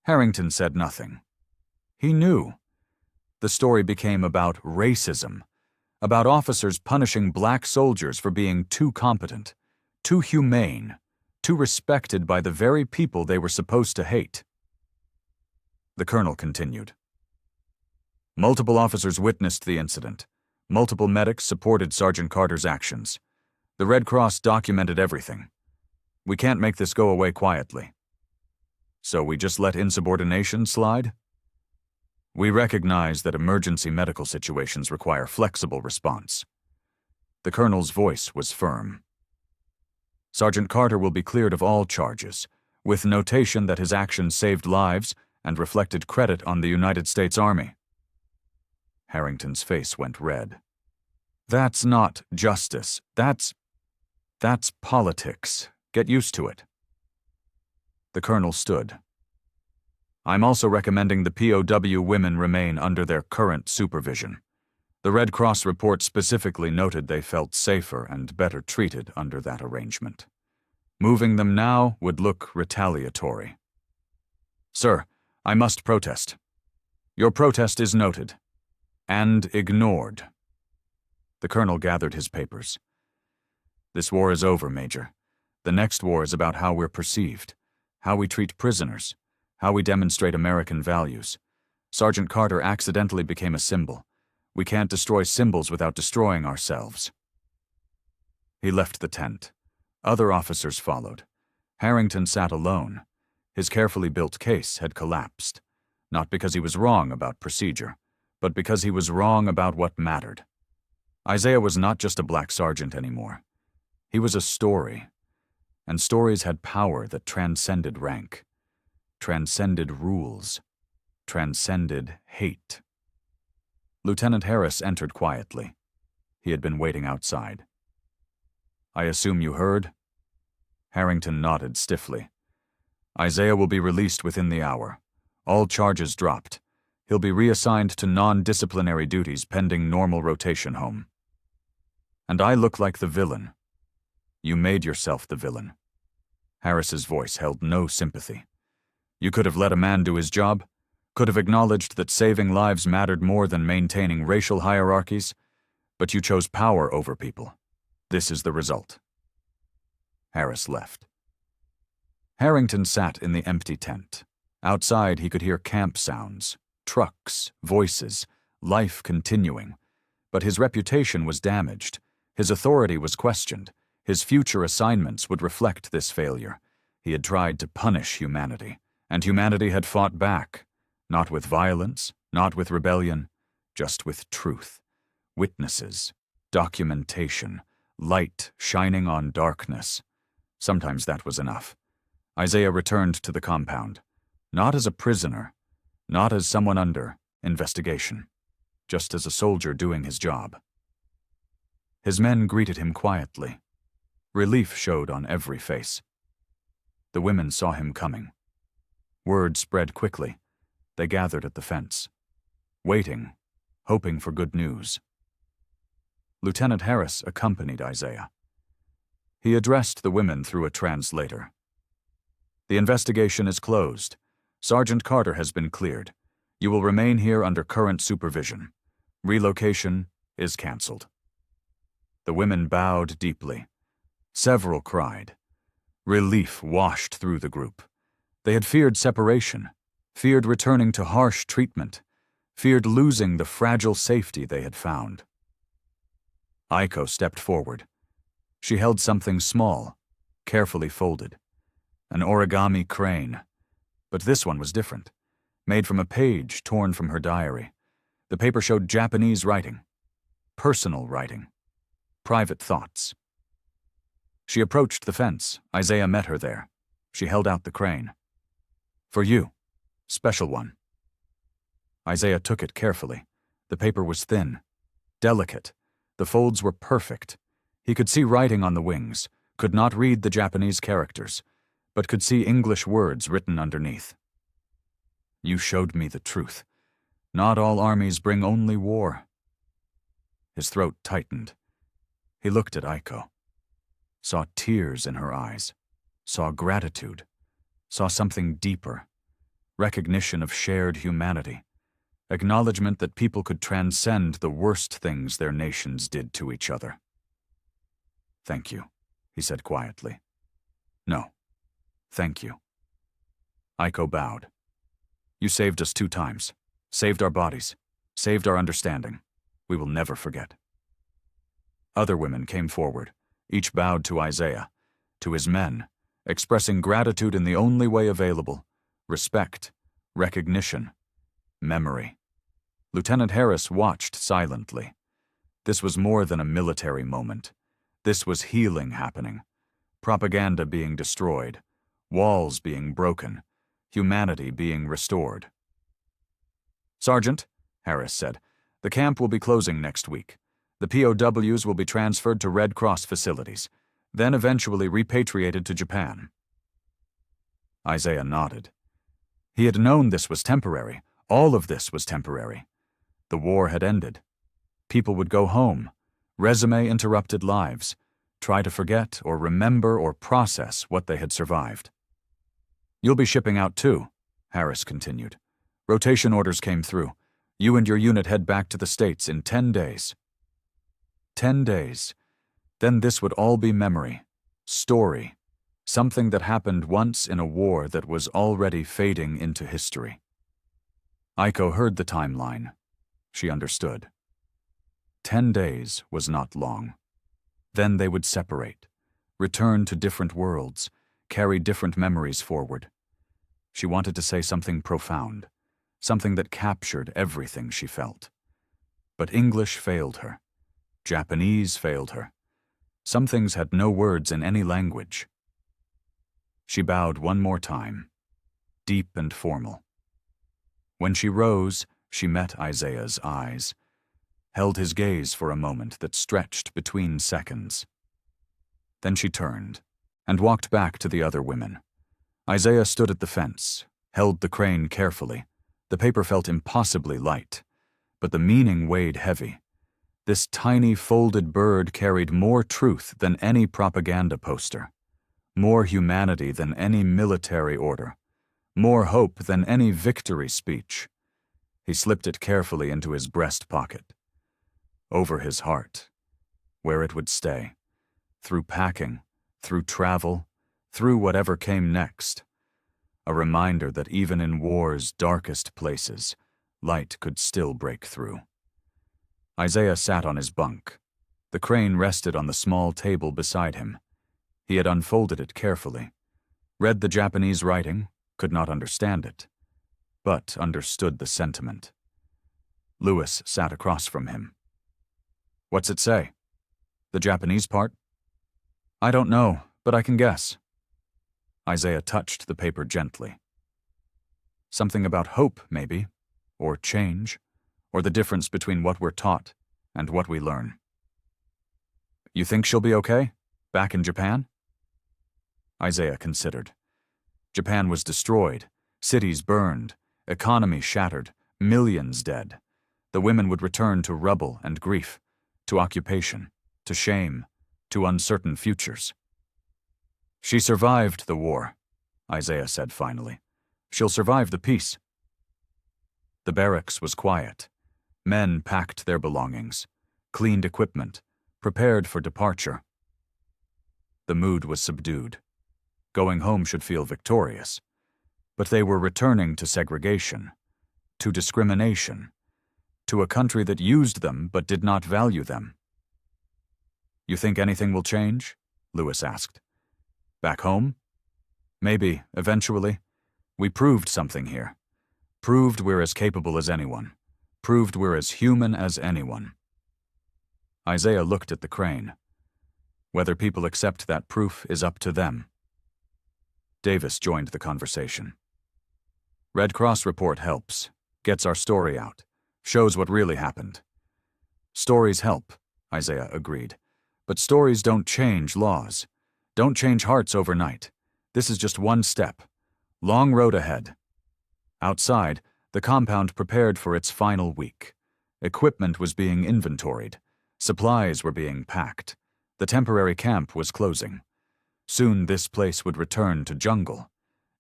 Harrington said nothing. He knew. The story became about racism, about officers punishing black soldiers for being too competent, too humane, too respected by the very people they were supposed to hate. The colonel continued. "Multiple officers witnessed the incident. Multiple medics supported Sergeant Carter's actions. The Red Cross documented everything. We can't make this go away quietly. So we just let insubordination slide?" We recognize that emergency medical situations require flexible response. The colonel's voice was firm. Sergeant Carter will be cleared of all charges, with notation that his actions saved lives and reflected credit on the United States Army. Harrington's face went red. That's not justice. That's politics. Get used to it. The colonel stood. I'm also recommending the POW women remain under their current supervision. The Red Cross report specifically noted they felt safer and better treated under that arrangement. Moving them now would look retaliatory. Sir, I must protest. Your protest is noted. And ignored. The colonel gathered his papers. This war is over, Major. The next war is about how we're perceived, how we treat prisoners, how we demonstrate American values. Sergeant Carter accidentally became a symbol. We can't destroy symbols without destroying ourselves. He left the tent. Other officers followed. Harrington sat alone. His carefully built case had collapsed, not because he was wrong about procedure, but because he was wrong about what mattered. Isaiah was not just a black sergeant anymore. He was a story, and stories had power that transcended rank, transcended rules, transcended hate. Lieutenant Harris entered quietly. He had been waiting outside. I assume you heard? Harrington nodded stiffly. Isaiah will be released within the hour. All charges dropped. He'll be reassigned to non-disciplinary duties pending normal rotation home. And I look like the villain. You made yourself the villain. Harris's voice held no sympathy. You could have let a man do his job, could have acknowledged that saving lives mattered more than maintaining racial hierarchies, but you chose power over people. This is the result. Harris left. Harrington sat in the empty tent. Outside, he could hear camp sounds, trucks, voices, life continuing. But his reputation was damaged. His authority was questioned. His future assignments would reflect this failure. He had tried to punish humanity, and humanity had fought back, not with violence, not with rebellion, just with truth. Witnesses, documentation, light shining on darkness. Sometimes that was enough. Isaiah returned to the compound, not as a prisoner, not as someone under investigation, just as a soldier doing his job. His men greeted him quietly. Relief showed on every face. The women saw him coming. Word spread quickly. They gathered at the fence, waiting, hoping for good news. Lieutenant Harris accompanied Isaiah. He addressed the women through a translator. The investigation is closed. Sergeant Carter has been cleared. You will remain here under current supervision. Relocation is canceled. The women bowed deeply. Several cried. Relief washed through the group. They had feared separation, feared returning to harsh treatment, feared losing the fragile safety they had found. Aiko stepped forward. She held something small, carefully folded. An origami crane. But this one was different, made from a page torn from her diary. The paper showed Japanese writing, personal writing, private thoughts. She approached the fence. Isaiah met her there. She held out the crane. For you, special one. Isaiah took it carefully. The paper was thin, delicate. The folds were perfect. He could see writing on the wings, could not read the Japanese characters, but could see English words written underneath. You showed me the truth. Not all armies bring only war. His throat tightened. He looked at Aiko, saw tears in her eyes, saw gratitude, saw something deeper, recognition of shared humanity, acknowledgement that people could transcend the worst things their nations did to each other. Thank you, he said quietly. No, thank you. Aiko bowed. You saved us 2 times, saved our bodies, saved our understanding. We will never forget. Other women came forward. Each bowed to Isaiah, to his men, expressing gratitude in the only way available: respect, recognition, memory. Lieutenant Harris watched silently. This was more than a military moment. This was healing happening. Propaganda being destroyed. Walls being broken. Humanity being restored. "Sergeant," Harris said, "the camp will be closing next week. The POWs will be transferred to Red Cross facilities, then eventually repatriated to Japan." Isaiah nodded. He had known this was temporary. All of this was temporary. The war had ended. People would go home. Resume-interrupted lives. Try to forget or remember or process what they had survived. "You'll be shipping out too," Harris continued. "Rotation orders came through. You and your unit head back to the States in 10 days. 10 days. Then this would all be memory. Story. Something that happened once in a war that was already fading into history." Aiko heard the timeline. She understood. 10 days was not long. Then they would separate, return to different worlds, carry different memories forward. She wanted to say something profound, something that captured everything she felt. But English failed her. Japanese failed her. Some things had no words in any language. She bowed one more time, deep and formal. When she rose, she met Isaiah's eyes, held his gaze for a moment that stretched between seconds. Then she turned and walked back to the other women. Isaiah stood at the fence, held the crane carefully. The paper felt impossibly light, but the meaning weighed heavy. This tiny folded bird carried more truth than any propaganda poster, more humanity than any military order, more hope than any victory speech. He slipped it carefully into his breast pocket. Over his heart, where it would stay, through packing, through travel, through whatever came next. A reminder that even in war's darkest places, light could still break through. Isaiah sat on his bunk. The crane rested on the small table beside him. He had unfolded it carefully, read the Japanese writing, could not understand it, but understood the sentiment. Lewis sat across from him. "What's it say? The Japanese part?" "I don't know, but I can guess." Isaiah touched the paper gently. "Something about hope, maybe, or change, or the difference between what we're taught and what we learn." "You think she'll be okay? Back in Japan?" Isaiah considered. Japan was destroyed, cities burned, economy shattered, millions dead. The women would return to rubble and grief, to occupation, to shame, to uncertain futures. "She survived the war," Isaiah said finally. "She'll survive the peace." The barracks was quiet. Men packed their belongings, cleaned equipment, prepared for departure. The mood was subdued. Going home should feel victorious. But they were returning to segregation, to discrimination, to a country that used them but did not value them. "You think anything will change?" Lewis asked. "Back home? Maybe, eventually. We proved something here. Proved we're as capable as anyone. Proved we're as human as anyone." Isaiah looked at the crane. Whether people accept that proof is up to them. Davis joined the conversation. "Red Cross report helps, gets our story out, shows what really happened." "Stories help," Isaiah agreed. "But stories don't change laws, don't change hearts overnight. This is just one step. Long road ahead." Outside, the compound prepared for its final week. Equipment was being inventoried. Supplies were being packed. The temporary camp was closing. Soon this place would return to jungle.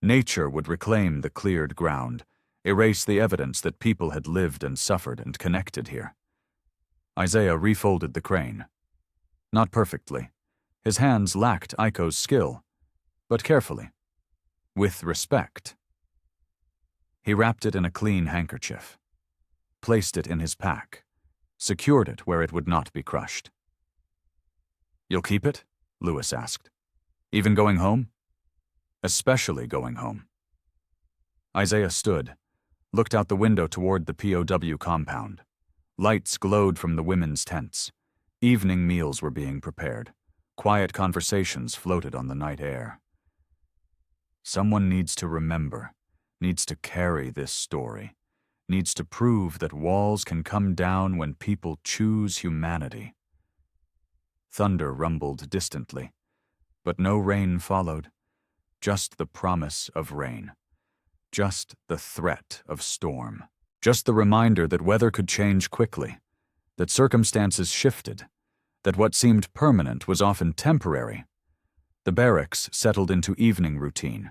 Nature would reclaim the cleared ground, erase the evidence that people had lived and suffered and connected here. Isaiah refolded the crane. Not perfectly. His hands lacked Aiko's skill, but carefully, with respect. He wrapped it in a clean handkerchief, placed it in his pack, secured it where it would not be crushed. "You'll keep it?" Lewis asked. "Even going home?" "Especially going home." Isaiah stood, looked out the window toward the POW compound. Lights glowed from the women's tents. Evening meals were being prepared. Quiet conversations floated on the night air. Someone needs to remember, needs to carry this story, needs to prove that walls can come down when people choose humanity. Thunder rumbled distantly, but no rain followed, just the promise of rain, just the threat of storm, just the reminder that weather could change quickly, that circumstances shifted, that what seemed permanent was often temporary. The barracks settled into evening routine.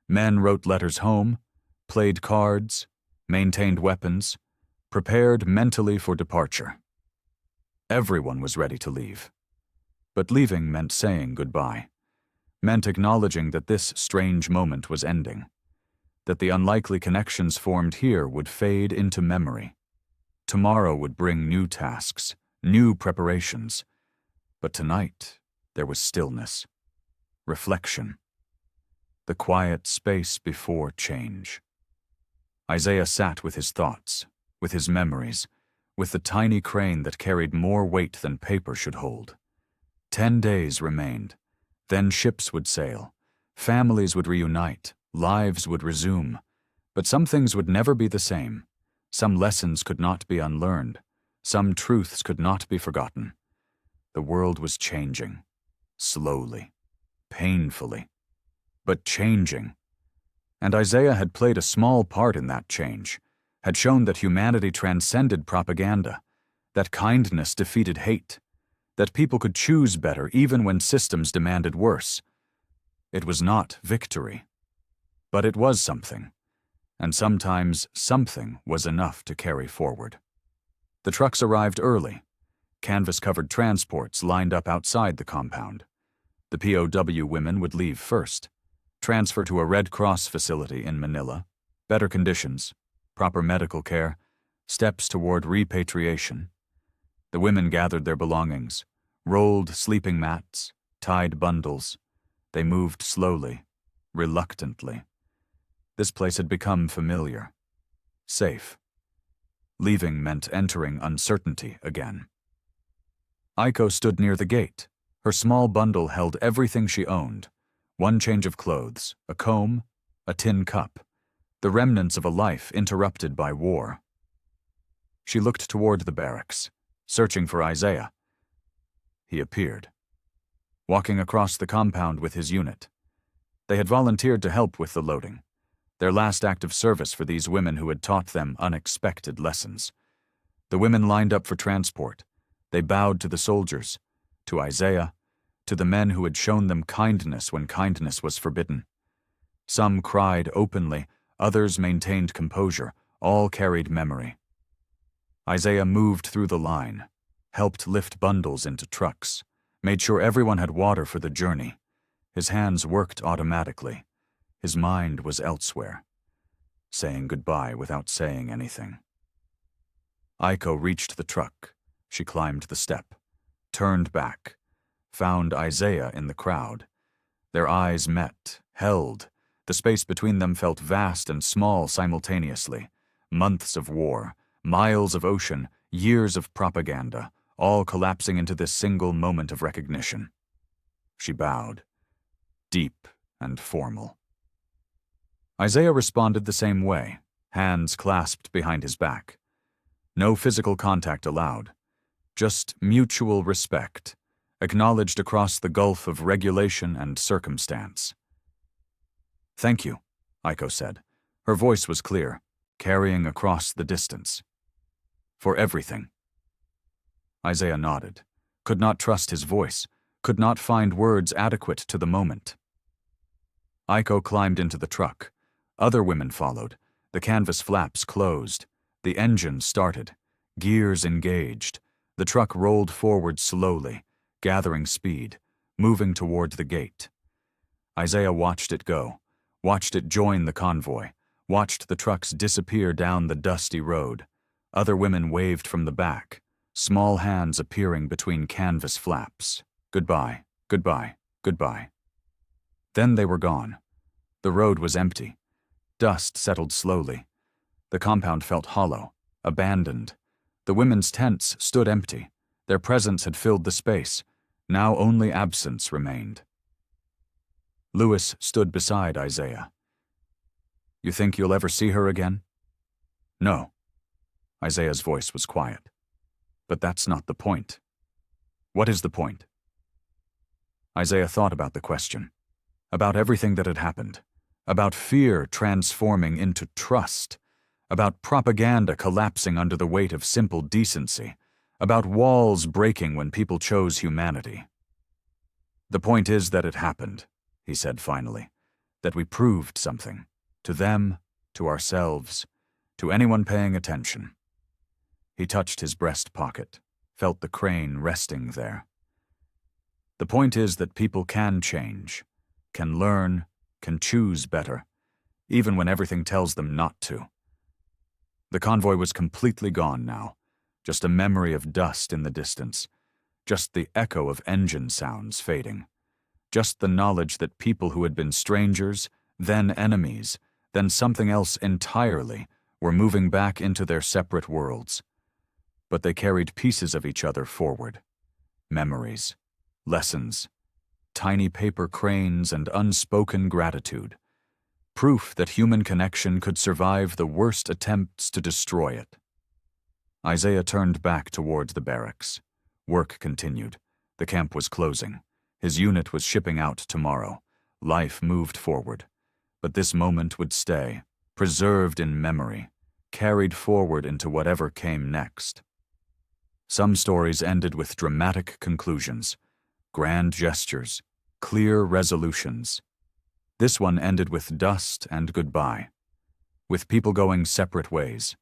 Men wrote letters home, played cards, maintained weapons, prepared mentally for departure. Everyone was ready to leave. But leaving meant saying goodbye, meant acknowledging that this strange moment was ending, that the unlikely connections formed here would fade into memory. Tomorrow would bring new tasks, new preparations. But tonight, there was stillness, reflection, the quiet space before change. Isaiah sat with his thoughts, with his memories, with the tiny crane that carried more weight than paper should hold. 10 days remained. Then ships would sail, families would reunite, lives would resume. But some things would never be the same. Some lessons could not be unlearned. Some truths could not be forgotten. The world was changing, slowly, painfully, but changing. And Isaiah had played a small part in that change, had shown that humanity transcended propaganda, that kindness defeated hate, that people could choose better even when systems demanded worse. It was not victory, but it was something, and sometimes something was enough to carry forward. The trucks arrived early. Canvas-covered transports lined up outside the compound. The POW women would leave first, transfer to a Red Cross facility in Manila, better conditions, proper medical care, steps toward repatriation. The women gathered their belongings, rolled sleeping mats, tied bundles. They moved slowly, reluctantly. This place had become familiar, safe. Leaving meant entering uncertainty again. Aiko stood near the gate. Her small bundle held everything she owned: one change of clothes, a comb, a tin cup, the remnants of a life interrupted by war. She looked toward the barracks, searching for Isaiah. He appeared, walking across the compound with his unit. They had volunteered to help with the loading, their last act of service for these women who had taught them unexpected lessons. The women lined up for transport. They bowed to the soldiers, to Isaiah, to the men who had shown them kindness when kindness was forbidden. Some cried openly, others maintained composure, all carried memory. Isaiah moved through the line, helped lift bundles into trucks, made sure everyone had water for the journey. His hands worked automatically. His mind was elsewhere, saying goodbye without saying anything. Aiko reached the truck. She climbed the step, turned back, found Isaiah in the crowd. Their eyes met, held. The space between them felt vast and small simultaneously. Months of war, miles of ocean, years of propaganda, all collapsing into this single moment of recognition. She bowed, deep and formal. Isaiah responded the same way, hands clasped behind his back. No physical contact allowed, just mutual respect, acknowledged across the gulf of regulation and circumstance. "Thank you," Aiko said. Her voice was clear, carrying across the distance. "For everything." Isaiah nodded, could not trust his voice, could not find words adequate to the moment. Aiko climbed into the truck. Other women followed. The canvas flaps closed. The engine started. Gears engaged. The truck rolled forward slowly, gathering speed, moving toward the gate. Isaiah watched it go, watched it join the convoy, watched the trucks disappear down the dusty road. Other women waved from the back, small hands appearing between canvas flaps. Goodbye, goodbye, goodbye. Then they were gone. The road was empty. Dust settled slowly. The compound felt hollow, abandoned. The women's tents stood empty. Their presence had filled the space. Now only absence remained. Lewis stood beside Isaiah. "You think you'll ever see her again?" "No." Isaiah's voice was quiet. "But that's not the point." "What is the point?" Isaiah thought about the question, about everything that had happened, about fear transforming into trust, about propaganda collapsing under the weight of simple decency, about walls breaking when people chose humanity. "The point is that it happened," he said finally, "that we proved something, to them, to ourselves, to anyone paying attention." He touched his breast pocket, felt the crane resting there. "The point is that people can change, can learn, can choose better, even when everything tells them not to." The convoy was completely gone now, just a memory of dust in the distance, just the echo of engine sounds fading, just the knowledge that people who had been strangers, then enemies, then something else entirely, were moving back into their separate worlds. But they carried pieces of each other forward. Memories, lessons, tiny paper cranes and unspoken gratitude. Proof that human connection could survive the worst attempts to destroy it. Isaiah turned back toward the barracks. Work continued. The camp was closing. His unit was shipping out tomorrow. Life moved forward. But this moment would stay, preserved in memory, carried forward into whatever came next. Some stories ended with dramatic conclusions, grand gestures, clear resolutions. This one ended with dust and goodbye, with people going separate ways,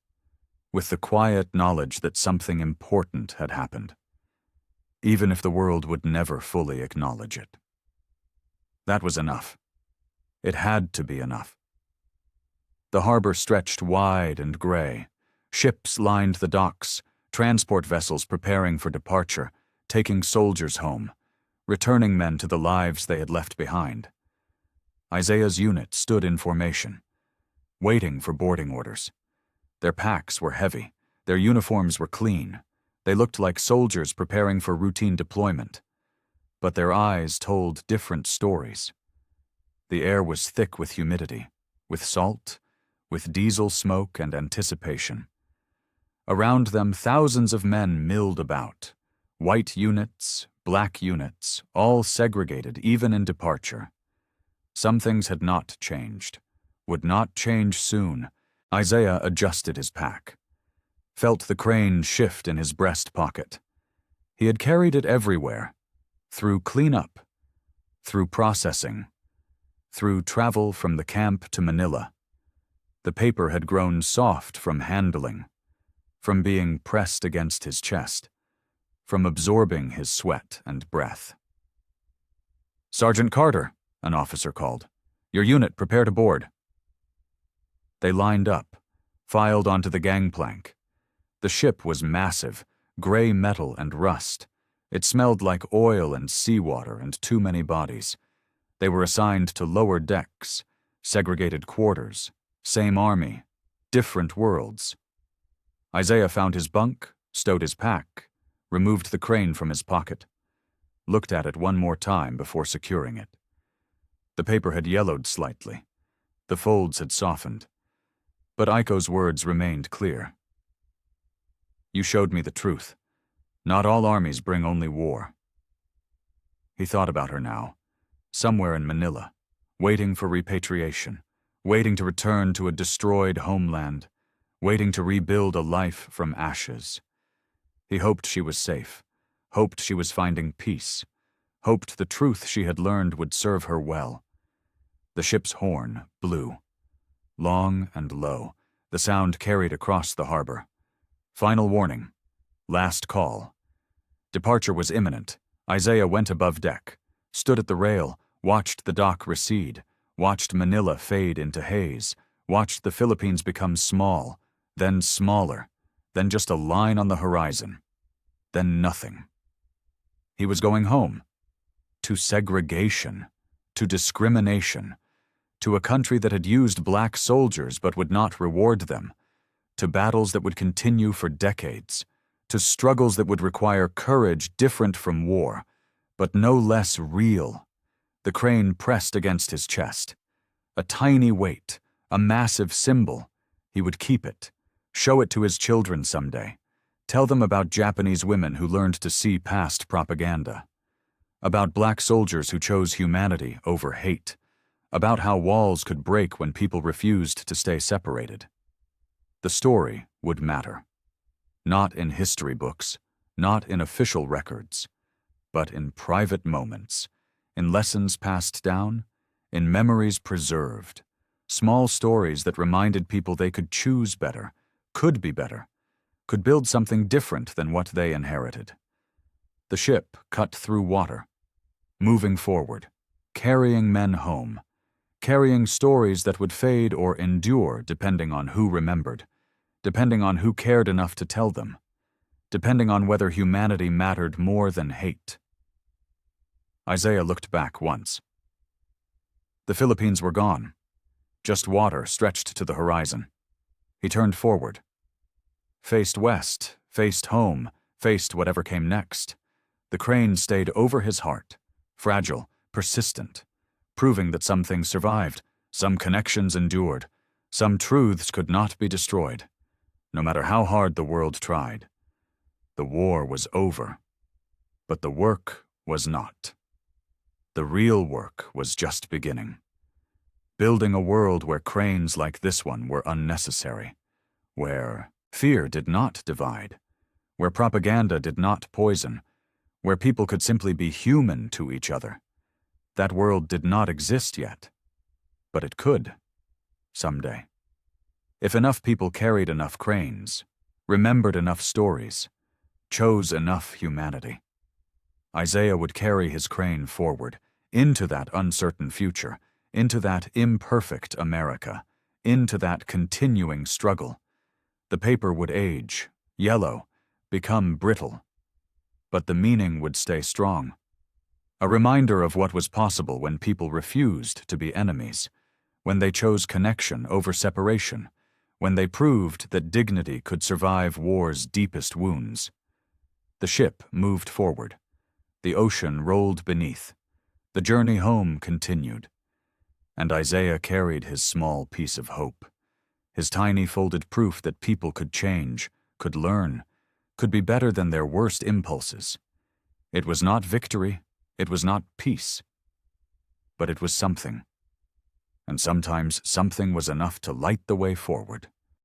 with the quiet knowledge that something important had happened, even if the world would never fully acknowledge it. That was enough. It had to be enough. The harbor stretched wide and gray. Ships lined the docks, transport vessels preparing for departure, taking soldiers home, returning men to the lives they had left behind. Isaiah's unit stood in formation, waiting for boarding orders. Their packs were heavy, their uniforms were clean. They looked like soldiers preparing for routine deployment. But their eyes told different stories. The air was thick with humidity, with salt, with diesel smoke and anticipation. Around them, thousands of men milled about. White units, black units, all segregated even in departure. Some things had not changed, would not change soon. Isaiah adjusted his pack, felt the crane shift in his breast pocket. He had carried it everywhere, through cleanup, through processing, through travel from the camp to Manila. The paper had grown soft from handling, from being pressed against his chest, from absorbing his sweat and breath. "Sergeant Carter," an officer called. "Your unit, prepare to board." They lined up, filed onto the gangplank. The ship was massive, gray metal and rust. It smelled like oil and seawater and too many bodies. They were assigned to lower decks, segregated quarters, same army, different worlds. Isaiah found his bunk, stowed his pack, removed the crane from his pocket, looked at it one more time before securing it. The paper had yellowed slightly. The folds had softened. But Aiko's words remained clear. "You showed me the truth. Not all armies bring only war." He thought about her now, somewhere in Manila, waiting for repatriation, waiting to return to a destroyed homeland, waiting to rebuild a life from ashes. He hoped she was safe, hoped she was finding peace, hoped the truth she had learned would serve her well. The ship's horn blew. Long and low, the sound carried across the harbor. Final warning. Last call. Departure was imminent. Isaiah went above deck, stood at the rail, watched the dock recede, watched Manila fade into haze, watched the Philippines become small, then smaller, then just a line on the horizon, then nothing. He was going home. To segregation, to discrimination, to a country that had used black soldiers but would not reward them, to battles that would continue for decades, to struggles that would require courage different from war, but no less real. The crane pressed against his chest. A tiny weight, a massive symbol. He would keep it, show it to his children someday, tell them about Japanese women who learned to see past propaganda, about black soldiers who chose humanity over hate, about how walls could break when people refused to stay separated. The story would matter. Not in history books, not in official records, but in private moments, in lessons passed down, in memories preserved, small stories that reminded people they could choose better, could be better, could build something different than what they inherited. The ship cut through water, moving forward, carrying men home, carrying stories that would fade or endure depending on who remembered, depending on who cared enough to tell them, depending on whether humanity mattered more than hate. Isaiah looked back once. The Philippines were gone. Just water stretched to the horizon. He turned forward. Faced west, faced home, faced whatever came next. The crane stayed over his heart, fragile, persistent, proving that some things survived, some connections endured, some truths could not be destroyed, no matter how hard the world tried. The war was over, but the work was not. The real work was just beginning. Building a world where cranes like this one were unnecessary, where fear did not divide, where propaganda did not poison, where people could simply be human to each other. That world did not exist yet, but it could, someday. If enough people carried enough cranes, remembered enough stories, chose enough humanity, Isaiah would carry his crane forward, into that uncertain future, into that imperfect America, into that continuing struggle. The paper would age, yellow, become brittle, but the meaning would stay strong. A reminder of what was possible when people refused to be enemies, when they chose connection over separation, when they proved that dignity could survive war's deepest wounds. The ship moved forward. The ocean rolled beneath. The journey home continued. And Isaiah carried his small piece of hope, his tiny folded proof that people could change, could learn, could be better than their worst impulses. It was not victory, it was not peace, but it was something. And sometimes something was enough to light the way forward.